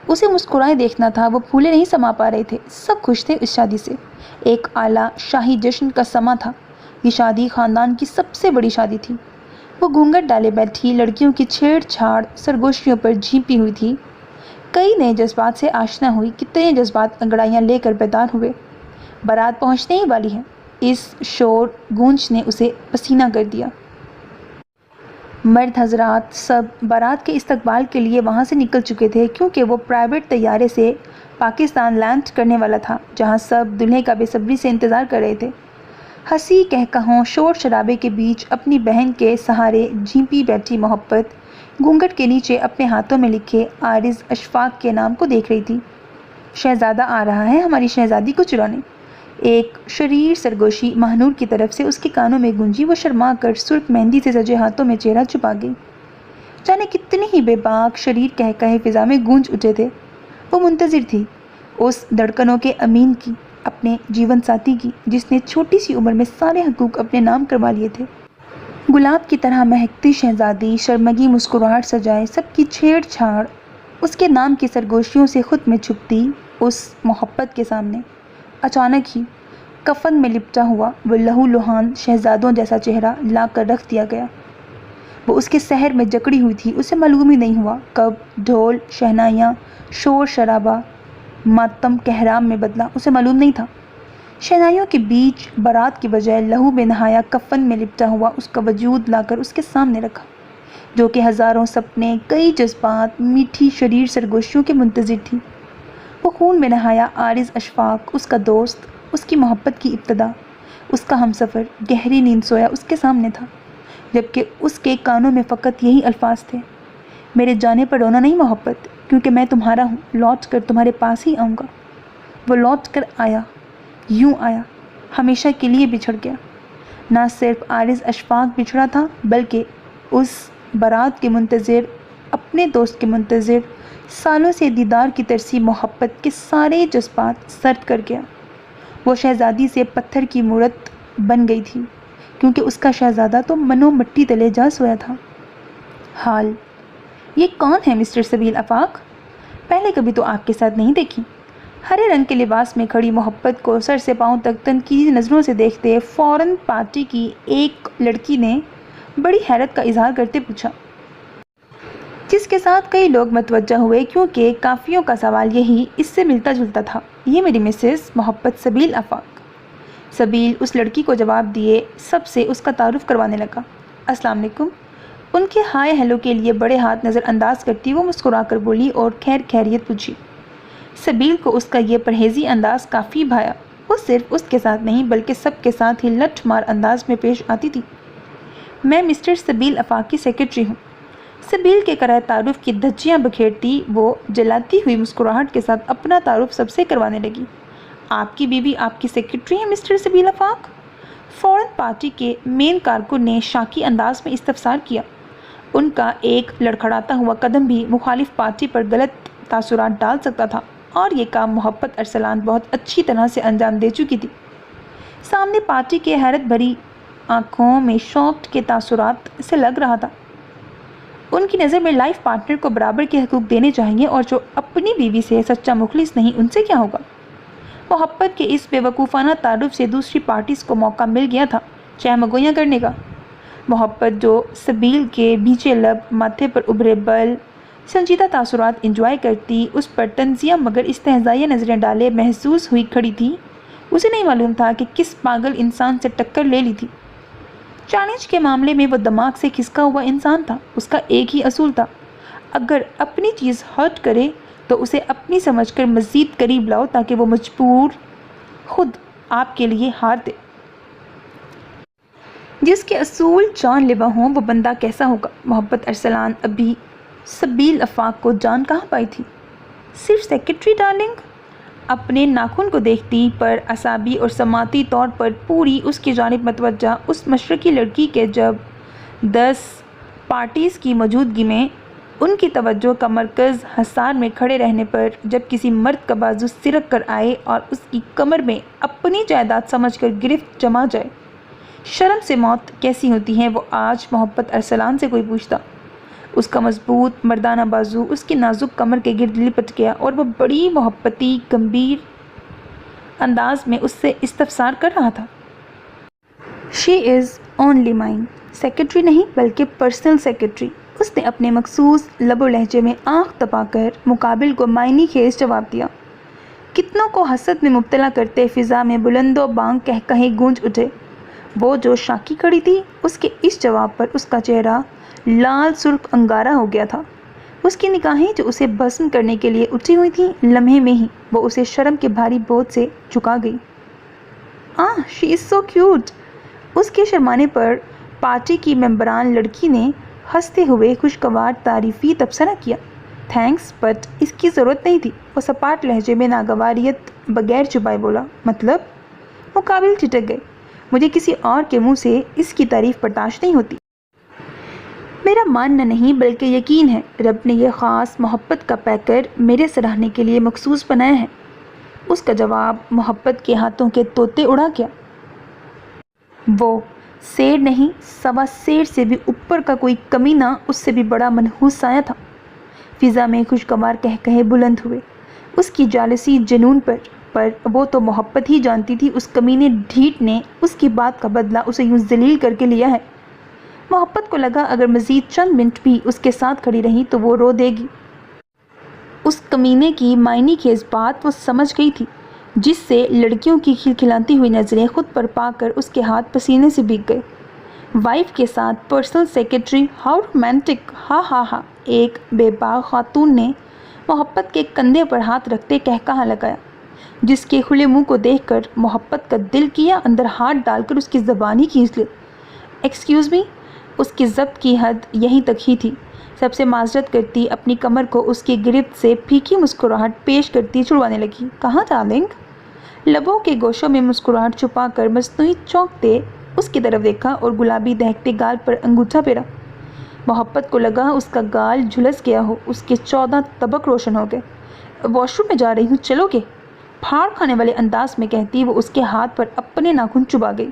اسے مسکرائے دیکھنا تھا، وہ پھولے نہیں سما پا رہے تھے۔ سب خوش تھے اس شادی سے۔ ایک اعلیٰ شاہی جشن کا سما تھا۔ یہ شادی خاندان کی سب سے بڑی شادی تھی۔ وہ گھونگھٹ ڈالے بیٹھی لڑکیوں کی چھیڑ چھاڑ سرگوشیوں پر جھیپی ہوئی تھی۔ کئی نئے جذبات سے آشنا ہوئی، کتنے جذبات انگڑائیاں لے کر بیدار ہوئے۔ بارات پہنچنے ہی والی ہے، اس شور گونج نے اسے پسینہ کر دیا۔ مرد حضرات سب بارات کے استقبال کے لیے وہاں سے نکل چکے تھے، کیونکہ وہ پرائیویٹ طیارے سے پاکستان لینڈ کرنے والا تھا، جہاں سب دلہے کا بے صبری سے انتظار کر رہے تھے۔ ہنسی کہکہوں شور شرابے کے بیچ اپنی بہن کے سہارے جھیپی بیٹھی محبت گھونگھٹ کے نیچے اپنے ہاتھوں میں لکھے عارض اشفاق کے نام کو دیکھ رہی تھی۔ شہزادہ آ رہا ہے ہماری شہزادی کو چرانے۔ ایک شریر سرگوشی مہنور کی طرف سے اس کے کانوں میں گونجی۔ وہ شرما کر سرخ مہندی سے سجے ہاتھوں میں چہرہ چھپا گئی۔ جانے کتنی ہی بے باک شریر کہے فضا میں گونج اٹھے تھے۔ وہ منتظر تھی اس دھڑکنوں کے امین کی، اپنے جیون ساتھی کی، جس نے چھوٹی سی عمر میں سارے حقوق اپنے نام کروا لیے تھے۔ گلاب کی طرح مہکتی شہزادی شرمگی مسکراہٹ سجائے سب کی چھیڑ چھاڑ اس کے نام کی سرگوشیوں سے خود میں چھپتی اس محبت کے سامنے۔ اچانک ہی کفن میں لپٹا ہوا وہ لہو لہان شہزادوں جیسا چہرہ لا کر رکھ دیا گیا۔ وہ اس کے سحر میں جکڑی ہوئی تھی، اسے معلوم ہی نہیں ہوا کب ڈھول شہنائیاں شور شرابہ ماتم کہرام میں بدلا، اسے معلوم نہیں تھا۔ شہنائیوں کے بیچ بارات کی بجائے لہو میں نہایا کفن میں لپٹا ہوا اس کا وجود لا کر اس کے سامنے رکھا، جو کہ ہزاروں سپنے کئی جذبات میٹھی شریر سرگوشیوں کے منتظر تھی۔ وہ خون میں نہایا عارض اشفاق، اس کا دوست، اس کی محبت کی ابتدا، اس کا ہمسفر گہری نیند سویا اس کے سامنے تھا، جبکہ اس کے کانوں میں فقط یہی الفاظ تھے، میرے جانے پر رونا نہیں محبت، کیونکہ میں تمہارا ہوں، لوٹ کر تمہارے پاس ہی آؤں گا۔ وہ لوٹ کر آیا، یوں آیا، ہمیشہ کے لیے بچھڑ گیا۔ نہ صرف عارض اشفاق بچھڑا تھا، بلکہ اس بارات کے منتظر، اپنے دوست کے منتظر، سالوں سے دیدار کی ترسی محبت کے سارے جذبات سرد کر گیا۔ وہ شہزادی سے پتھر کی مورت بن گئی تھی کیونکہ اس کا شہزادہ تو منو مٹی تلے جا سویا تھا۔ حال یہ کون ہے مسٹر سبیل آفاق؟ پہلے کبھی تو آپ کے ساتھ نہیں دیکھی۔ ہرے رنگ کے لباس میں کھڑی محبت کو سر سے پاؤں تک تنقیدی نظروں سے دیکھتے فوراً پارٹی کی ایک لڑکی نے بڑی حیرت کا اظہار کرتے پوچھا، جس کے ساتھ کئی لوگ متوجہ ہوئے کیونکہ کافیوں کا سوال یہی اس سے ملتا جلتا تھا۔ یہ میری مسز محبت سبیل آفاق۔ سبیل اس لڑکی کو جواب دیے سب سے اس کا تعارف کروانے لگا۔ السلام علیکم۔ ان کے ہائے ہیلو کے لیے بڑے ہاتھ نظر انداز کرتی وہ مسکرا کر بولی اور خیر خیریت پوچھی۔ سبیل کو اس کا یہ پرہیزی انداز کافی بھایا۔ وہ صرف اس کے ساتھ نہیں بلکہ سب کے ساتھ ہی لٹھ مار انداز میں پیش آتی تھی۔ میں مسٹر سبیل آفاق کی سیکرٹری ہوں۔ سبیل کے کرائے تعارف کی دھجیاں بکھیرتی وہ جلاتی ہوئی مسکراہٹ کے ساتھ اپنا تعارف سب سے کروانے لگی۔ آپ کی بیوی آپ کی سیکرٹری ہے مسٹر سبیل آفاق؟ فوراً پارٹی کے مین کارکن نے شاکی انداز میں استفسار کیا۔ ان کا ایک لڑکھڑاتا ہوا قدم بھی مخالف پارٹی پر غلط تاثرات ڈال سکتا تھا اور یہ کام محبت ارسلان بہت اچھی طرح سے انجام دے چکی تھی۔ سامنے پارٹی کے حیرت بھری آنکھوں میں شوق کے تاثرات سے لگ رہا تھا۔ ان کی نظر میں لائف پارٹنر کو برابر کے حقوق دینے چاہیے اور جو اپنی بیوی سے سچا مخلص نہیں ان سے کیا ہوگا؟ محبت کے اس بے وقوفانہ تعارف سے دوسری پارٹیز کو موقع مل گیا تھا چہمگویاں کرنے کا۔ محبت جو سبیل کے بھیچے لب، ماتھے پر ابھرے بل، سنجیدہ تاثرات انجوائے کرتی اس پر طنزیہ مگر استہزائیہ نظریں ڈالے محسوس ہوئی کھڑی تھی، اسے نہیں معلوم تھا کہ کس پاگل انسان سے ٹکر لے لی تھی۔ چیلنج کے معاملے میں وہ دماغ سے کھسکا ہوا انسان تھا۔ اس کا ایک ہی اصول تھا، اگر اپنی چیز ہرٹ کرے تو اسے اپنی سمجھ کر مزید قریب لاؤ تاکہ وہ مجبور خود آپ کے لیے ہار دے۔ جس کے اصول جان لیوا ہوں وہ بندہ کیسا ہوگا؟ محبت ارسلان ابھی سبیل آفاق کو جان کہاں پائی تھی؟ صرف سیکرٹری ڈارلنگ؟ اپنے ناخن کو دیکھتی پر اعصابی اور سماعتی طور پر پوری اس کی جانب متوجہ اس مشرقی لڑکی کے جب 10 پارٹیز کی موجودگی میں ان کی توجہ کا مرکز حصار میں کھڑے رہنے پر جب کسی مرد کا بازو سرک کر آئے اور اس کی کمر میں اپنی جائیداد سمجھ کر گرفت جما جائے، شرم سے موت کیسی ہوتی ہے وہ آج محبت ارسلان سے کوئی پوچھتا۔ اس کا مضبوط مردانہ بازو اس کی نازک کمر کے گرد لپٹ گیا اور وہ بڑی محبتی گمبھیر انداز میں اس سے استفسار کر رہا تھا۔ شی از اونلی مائن، سیکرٹری نہیں بلکہ پرسنل سیکرٹری۔ اس نے اپنے مخصوص لب و لہجے میں آنکھ دبا کر مقابل کو معنی خیز جواب دیا۔ کتنوں کو حسد میں مبتلا کرتے فضا میں بلند و بانگ کہے گونج اٹھے۔ وہ جو شاکی کھڑی تھی اس کے اس جواب پر اس کا چہرہ لال سرخ انگارہ ہو گیا تھا۔ اس کی نگاہیں جو اسے بھسم کرنے کے لیے اٹھی ہوئی تھیں لمحے میں ہی وہ اسے شرم کے بھاری بوجھ سے چکا گئی۔ شی از سو کیوٹ۔ اس کے شرمانے پر پارٹی کی ممبران لڑکی نے ہنستے ہوئے خوشگوار تعریفی تبصرہ کیا۔ تھینکس بٹ اس کی ضرورت نہیں تھی، وہ سپاٹ لہجے میں ناگواریت بغیر چھپائے بولا۔ مطلب؟ مقابل ٹھٹک گئے۔ مجھے کسی اور کے منہ سے اس کی تعریف برداشت نہیں ہوتی۔ میرا ماننا نہیں بلکہ یقین ہے رب نے یہ خاص محبت کا پیکر میرے سراہنے کے لیے مخصوص بنایا ہے۔ اس کا جواب محبت کے ہاتھوں کے طوطے اڑا گیا۔ وہ سیر نہیں، سوا سیر سے بھی اوپر کا کوئی کمینہ اس سے بھی بڑا منحوس سایہ تھا۔ فضا میں خوشگوار کہے بلند ہوئے اس کی جالسی جنون پر وہ تو محبت ہی جانتی تھی اس کمینے ڈھیٹ نے اس کی بات کا بدلہ اسے یوں ذلیل کر کے لیا ہے۔ محبت کو لگا اگر مزید چند منٹ بھی اس کے ساتھ کھڑی رہی تو وہ رو دے گی۔ اس کمینے کی معنی خیز بات وہ سمجھ گئی تھی جس سے لڑکیوں کی کھلکھلاتی ہوئی نظریں خود پر پا کر اس کے ہاتھ پسینے سے بھیگ گئے۔ وائف کے ساتھ پرسنل سیکرٹری، ہاؤ رومانٹک، ہا ہا ہا۔ ایک بے باک خاتون نے محبت کے کندھے پر ہاتھ رکھتے کہا لگایا، جس کے کھلے منہ کو دیکھ کر محبت کا دل کیا اندر ہاتھ ڈال کر اس کی زبان ہی کھینچ لے۔ Excuse me. اس کی ضبط کی حد یہیں تک ہی تھی۔ سب سے معذرت کرتی اپنی کمر کو اس کی گرفت سے پھیکی مسکراہٹ پیش کرتی چھڑوانے لگی۔ کہاں ڈارلنگ؟ لبوں کے گوشوں میں مسکراہٹ چھپا کر مصنوعی چونکتے اس کی طرف دیکھا اور گلابی دہکتے گال پر انگوٹھا پھیرا۔ محبت کو لگا اس کا گال جھلس گیا ہو، اس کے 14 طبق روشن ہو گئے۔ واش روم میں جا رہی ہوں، چلو گے؟ پھاڑ کھانے والے انداز میں کہتی وہ اس کے ہاتھ پر اپنے ناخن چبا گئی۔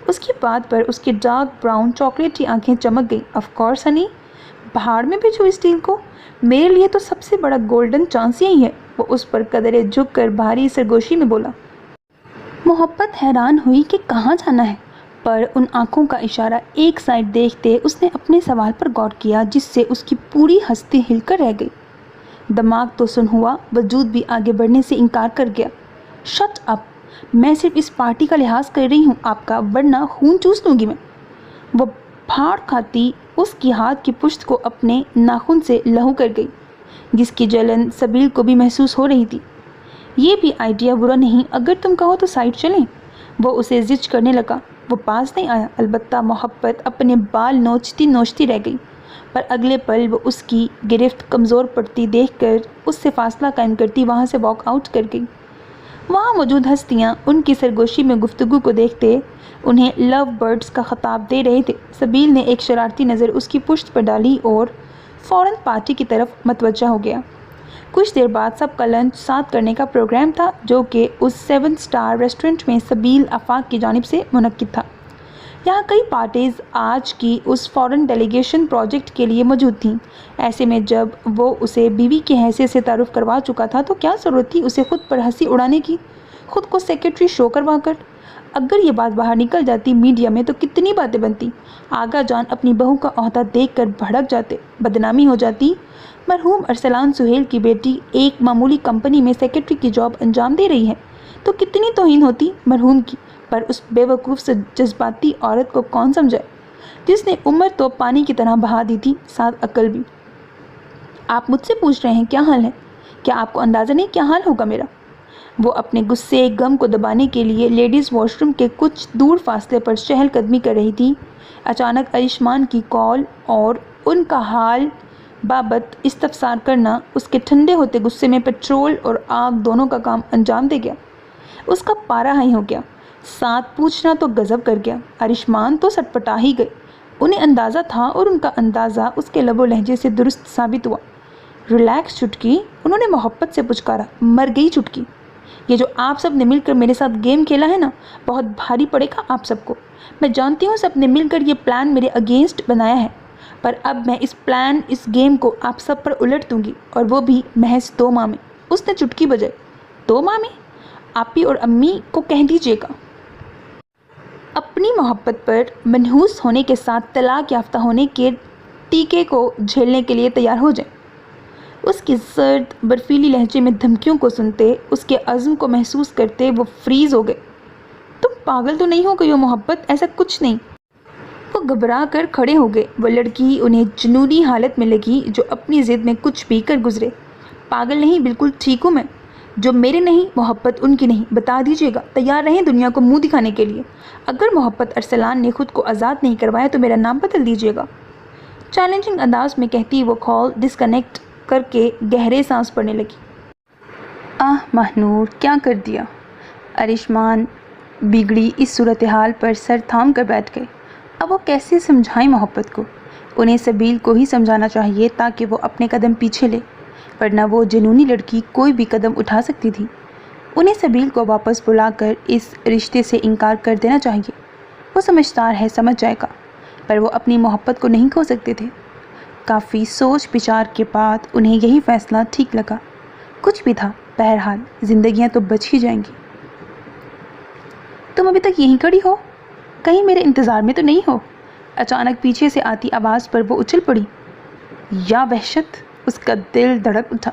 اس کی بات پر اس کی ڈارک براؤن چاکلیٹی آنکھیں چمک گئیں۔ آف کورس ہنی، پہاڑ میں بھیجو اس ڈیل کو، میرے لیے تو سب سے بڑا گولڈن چانس یہی ہے۔ وہ اس پر قدرے جھک کر بھاری سرگوشی میں بولا۔ محبت حیران ہوئی کہ کہاں جانا ہے، پر ان آنکھوں کا اشارہ ایک سائڈ دیکھتے اس نے اپنے سوال پر غور کیا، جس سے اس کی پوری ہستی ہل کر رہ گئی۔ دماغ تو سن ہوا، وجود بھی آگے بڑھنے سے انکار کر گیا۔ شٹ اپ، میں صرف اس پارٹی کا لحاظ کر رہی ہوں آپ کا، ورنہ خون چوس لوں گی میں۔ وہ پھاڑ کھاتی اس کی ہاتھ کی پشت کو اپنے ناخن سے لہو کر گئی، جس کی جلن سبیل کو بھی محسوس ہو رہی تھی۔ یہ بھی آئیڈیا برا نہیں، اگر تم کہو تو سائڈ چلیں۔ وہ اسے زج کرنے لگا۔ وہ پاس نہیں آیا، البتہ محبت اپنے بال نوچتی نوچتی رہ گئی، پر اگلے پل وہ اس کی گرفت کمزور پڑتی دیکھ کر اس سے فاصلہ قائم کرتی وہاں سے واک آؤٹ کر گئی۔ وہاں موجود ہستیاں ان کی سرگوشی میں گفتگو کو دیکھتے انہیں لو برڈز کا خطاب دے رہے تھے۔ سبیل نے ایک شرارتی نظر اس کی پشت پر ڈالی اور فوراً پارٹی کی طرف متوجہ ہو گیا۔ کچھ دیر بعد سب کا لنچ ساتھ کرنے کا پروگرام تھا، جو کہ اس 7 اسٹار ریسٹورنٹ میں سبیل آفاق کی جانب سے منعقد تھا۔ یہاں کئی پارٹیز آج کی اس فورن ڈیلیگیشن پروجیکٹ کے لیے موجود تھیں۔ ایسے میں جب وہ اسے بیوی کی حیثیت سے تعارف کروا چکا تھا تو کیا ضرورت تھی اسے خود پر ہنسی اڑانے کی، خود کو سیکرٹری شو کروا کر۔ اگر یہ بات باہر نکل جاتی میڈیا میں تو کتنی باتیں بنتی۔ آغا جان اپنی بہو کا عہدہ دیکھ کر بھڑک جاتے، بدنامی ہو جاتی۔ مرحوم ارسلان سہیل کی بیٹی ایک معمولی کمپنی میں سیکرٹری کی جاب انجام دے رہی ہے تو کتنی توہین ہوتی مرحوم کی، پر اس بے وقوف سے جذباتی عورت کو کون سمجھائے، جس نے عمر تو پانی کی طرح بہا دی تھی، ساتھ عقل بھی۔ آپ مجھ سے پوچھ رہے ہیں کیا حال ہے؟ کیا آپ کو اندازہ نہیں کیا حال ہوگا میرا؟ وہ اپنے غصے غم کو دبانے کے لیے لیڈیز واش روم کے کچھ دور فاصلے پر چہل قدمی کر رہی تھی۔ اچانک آیوشمان کی کال اور ان کا حال بابت استفسار کرنا اس کے ٹھنڈے ہوتے غصے میں پیٹرول اور آگ دونوں کا کام انجام دے گیا۔ اس کا پارا ہائی ہو گیا، ساتھ پوچھنا تو غضب کر گیا۔ آیوشمان تو سٹپٹا ہی گئے، انہیں اندازہ تھا اور ان کا اندازہ اس کے لب و لہجے سے درست ثابت ہوا۔ ریلیکس چٹکی، انہوں نے محبت سے پچکارا۔ مر گئی چٹکی، یہ جو آپ سب نے مل کر میرے ساتھ گیم کھیلا ہے نا، بہت بھاری پڑے گا آپ سب کو۔ میں جانتی ہوں سب نے مل کر یہ پلان میرے اگینسٹ بنایا ہے، پر اب میں اس گیم کو آپ سب پر الٹ دوں گی، اور وہ بھی محض 2 ماہ میں۔ اس نے چٹکی بجائی۔ 2 ماہ میں؟ آپی اور امی کو کہہ دیجیے گا اپنی محبت پر منحوس ہونے کے ساتھ طلاق یافتہ ہونے کے ٹیکے کو جھیلنے کے لیے تیار ہو جائیں۔ اس کی سرد برفیلی لہجے میں دھمکیوں کو سنتے، اس کے عزم کو محسوس کرتے وہ فریز ہو گئے۔ تم پاگل تو نہیں ہو گئی ہو محبت؟ ایسا کچھ نہیں۔ وہ گھبرا کر کھڑے ہو گئے۔ وہ لڑکی انہیں جنونی حالت میں لگی جو اپنی ضد میں کچھ پی کر گزرے۔ پاگل نہیں، بالکل ٹھیک ہوں میں۔ جو میرے نہیں، محبت ان کی نہیں، بتا دیجیے گا، تیار رہیں دنیا کو منہ دکھانے کے لیے۔ اگر محبت ارسلان نے خود کو آزاد نہیں کروایا تو میرا نام بدل دیجیے گا۔ چیلنجنگ انداز میں کہتی وہ کال ڈسکنیکٹ کر کے گہرے سانس پڑنے لگی۔ مہنور، کیا کر دیا؟ آیوشمان بگڑی اس صورتحال پر سر تھام کر بیٹھ گئے۔ اب وہ کیسے سمجھائیں محبت کو؟ انہیں سبیل کو ہی سمجھانا چاہیے تاکہ وہ اپنے قدم پیچھے لے، ورنہ وہ جنونی لڑکی کوئی بھی قدم اٹھا سکتی تھی۔ انہیں سبیل کو واپس بلا کر اس رشتے سے انکار کر دینا چاہیے۔ وہ سمجھدار ہے، سمجھ جائے گا، پر وہ اپنی محبت کو نہیں کھو سکتے تھے۔ کافی سوچ بچار کے بعد انہیں یہی فیصلہ ٹھیک لگا۔ کچھ بھی تھا، بہرحال زندگیاں تو بچ ہی جائیں گی۔ تم ابھی تک یہیں کھڑی ہو؟ کہیں میرے انتظار میں تو نہیں ہو؟ اچانک پیچھے سے آتی آواز پر وہ اچھل پڑی۔ یا وحشت! اس کا دل دھڑک اٹھا۔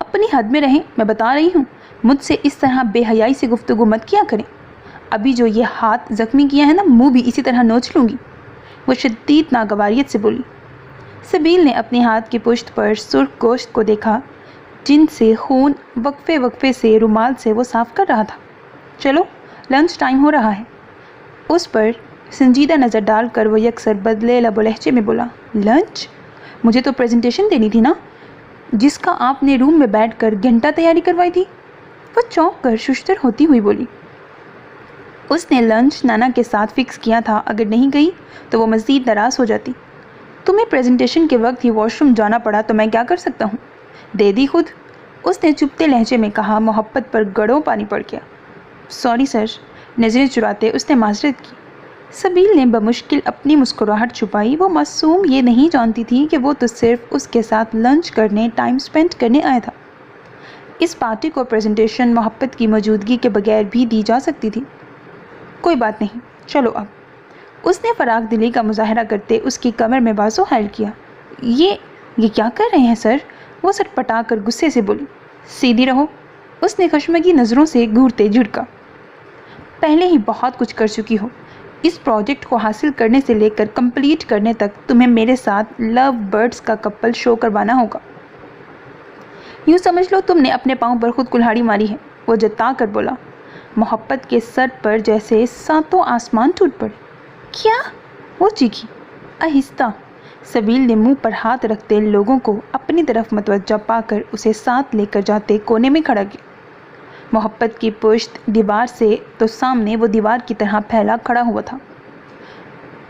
اپنی حد میں رہیں، میں بتا رہی ہوں، مجھ سے اس طرح بے حیائی سے گفتگو مت کیا کریں۔ ابھی جو یہ ہاتھ زخمی کیا ہے نا، منہ بھی اسی طرح نوچ لوں گی۔ وہ شدید ناگواریت سے بولی۔ سبیل نے اپنے ہاتھ کی پشت پر سرخ گوشت کو دیکھا، جن سے خون وقفے وقفے سے رومال سے وہ صاف کر رہا تھا۔ چلو، لنچ ٹائم ہو رہا ہے۔ اس پر سنجیدہ نظر ڈال کر وہ یکسر بدلے لب و لہجے میں بولا۔ لنچ؟ مجھے تو پریزنٹیشن دینی تھی نا، جس کا آپ نے روم میں بیٹھ کر گھنٹہ تیاری کروائی تھی۔ وہ چونک کر ششتر ہوتی ہوئی بولی۔ اس نے لنچ نانا کے ساتھ فکس کیا تھا، اگر نہیں گئی تو وہ مزید ناراض ہو جاتی۔ تمہیں پریزنٹیشن کے وقت ہی واش روم جانا پڑا تو میں کیا کر سکتا ہوں؟ دے دی خود۔ اس نے چپتے لہجے میں کہا، محبت پر گڑوں پانی پڑ گیا۔ سوری سر، نظریں چراتے اس نے معذرت کی۔ سبیل نے بمشکل اپنی مسکراہٹ چھپائی۔ وہ معصوم یہ نہیں جانتی تھی کہ وہ تو صرف اس کے ساتھ لنچ کرنے، ٹائم سپینڈ کرنے آیا تھا۔ اس پارٹی کو پریزنٹیشن محبت کی موجودگی کے بغیر بھی دی جا سکتی تھی۔ کوئی بات نہیں، چلو اب۔ اس نے فراغ دلی کا مظاہرہ کرتے اس کی کمر میں بازو حائل کیا۔ یہ کیا کر رہے ہیں سر؟ وہ سر پٹا کر غصے سے بولی۔ سیدھی رہو، اس نے خشمگی نظروں سے گھورتے جھڑکا۔ پہلے ہی بہت کچھ کر چکی ہو۔ اس پروجیکٹ کو حاصل کرنے سے لے کر کمپلیٹ کرنے تک تمہیں میرے ساتھ لو برڈز کا کپل شو کروانا ہوگا۔ یوں سمجھ لو تم نے اپنے پاؤں پر خود کلہاڑی ماری ہے، وہ جتا کر بولا۔ محبت کے سر پر جیسے ساتوں آسمان ٹوٹ پڑے۔ کیا؟ وہ چیخی۔ آہستہ۔ سبیل نے منہ پر ہاتھ رکھتے لوگوں کو اپنی طرف متوجہ پا کر اسے ساتھ لے کر جاتے کونے میں کھڑا کیا۔ محبت کی پشت دیوار سے تو سامنے وہ دیوار کی طرح پھیلا کھڑا ہوا تھا۔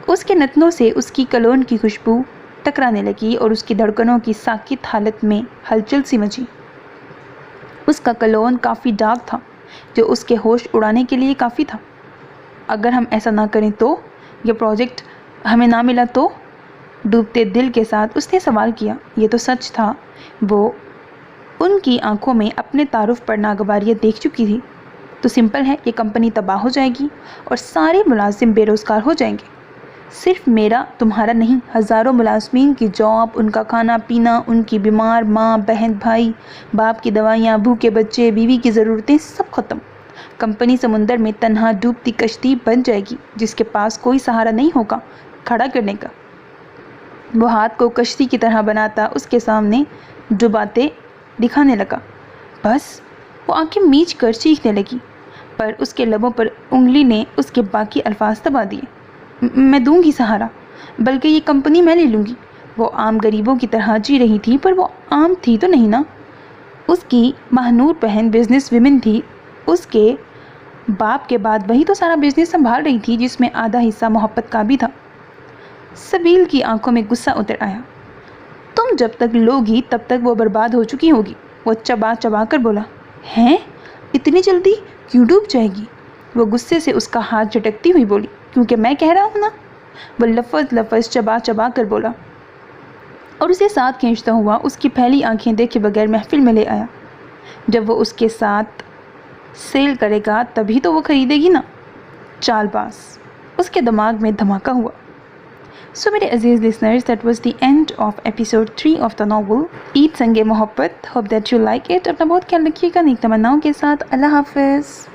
اس کے نتنوں سے اس کی کلون کی خوشبو ٹکرانے لگی اور اس کی دھڑکنوں کی ساکت حالت میں ہلچل سی مچی۔ اس کا کلون کافی ڈارک تھا، جو اس کے ہوش اڑانے کے لیے کافی تھا۔ اگر ہم ایسا نہ کریں تو؟ یہ پروجیکٹ ہمیں نہ ملا تو؟ ڈوبتے دل کے ساتھ اس نے سوال کیا۔ یہ تو سچ تھا، وہ ان کی آنکھوں میں اپنے تعارف پر ناگواریت دیکھ چکی تھی۔ تو سمپل ہے، یہ کمپنی تباہ ہو جائے گی اور سارے ملازم بے روزگار ہو جائیں گے۔ صرف میرا، تمہارا نہیں، ہزاروں ملازمین کی جاب، ان کا کھانا پینا، ان کی بیمار ماں، بہن، بھائی، باپ کی دوائیاں، بھوکے بچے، بیوی کی ضرورتیں، سب ختم۔ کمپنی سمندر میں تنہا ڈوبتی کشتی بن جائے گی جس کے پاس کوئی سہارا نہیں ہوگا کھڑا کرنے کا۔ وہ ہاتھ کو کشتی کی طرح بناتا اس کے سامنے ڈباتے دکھانے لگا۔ بس، وہ آنکھیں میچ کر چیخنے لگی، پر اس کے لبوں پر انگلی نے اس کے باقی الفاظ دبا دیے۔ میں دوں گی سہارا، بلکہ یہ کمپنی میں لے لوں گی۔ وہ عام غریبوں کی طرح جی رہی تھی، پر وہ عام تھی تو نہیں نا۔ اس کی ماہنور بہن بزنس ویمن تھی، اس کے باپ کے بعد وہی تو سارا بزنس سنبھال رہی تھی، جس میں آدھا حصہ محبت کا بھی تھا۔ سبیل کی آنکھوں میں غصہ اتر آیا۔ تم جب تک لوگی تب تک وہ برباد ہو چکی ہوگی، وہ چبا چبا کر بولا۔ ہیں؟ اتنی جلدی کیوں ڈوب جائے گی؟ وہ غصے سے اس کا ہاتھ جھٹکتی ہوئی بولی۔ کیونکہ میں کہہ رہا ہوں نا، وہ لفظ چبا چبا کر بولا اور اسے ساتھ کھینچتا ہوا اس کی پھیلی آنکھیں دیکھے بغیر محفل میں لے آیا۔ جب وہ اس کے ساتھ سیل کرے گا تبھی تو وہ خریدے گی نا۔ چال باز۔ اس کے دماغ میں دھماکہ ہوا۔ سو میرے عزیز listeners, that was the end of episode 3 of the novel Eid Sang Mohabbat. Hope that you like it. اپنا بہت خیال رکھیے گا نیک تمناؤں کے ساتھ۔ اللہ حافظ۔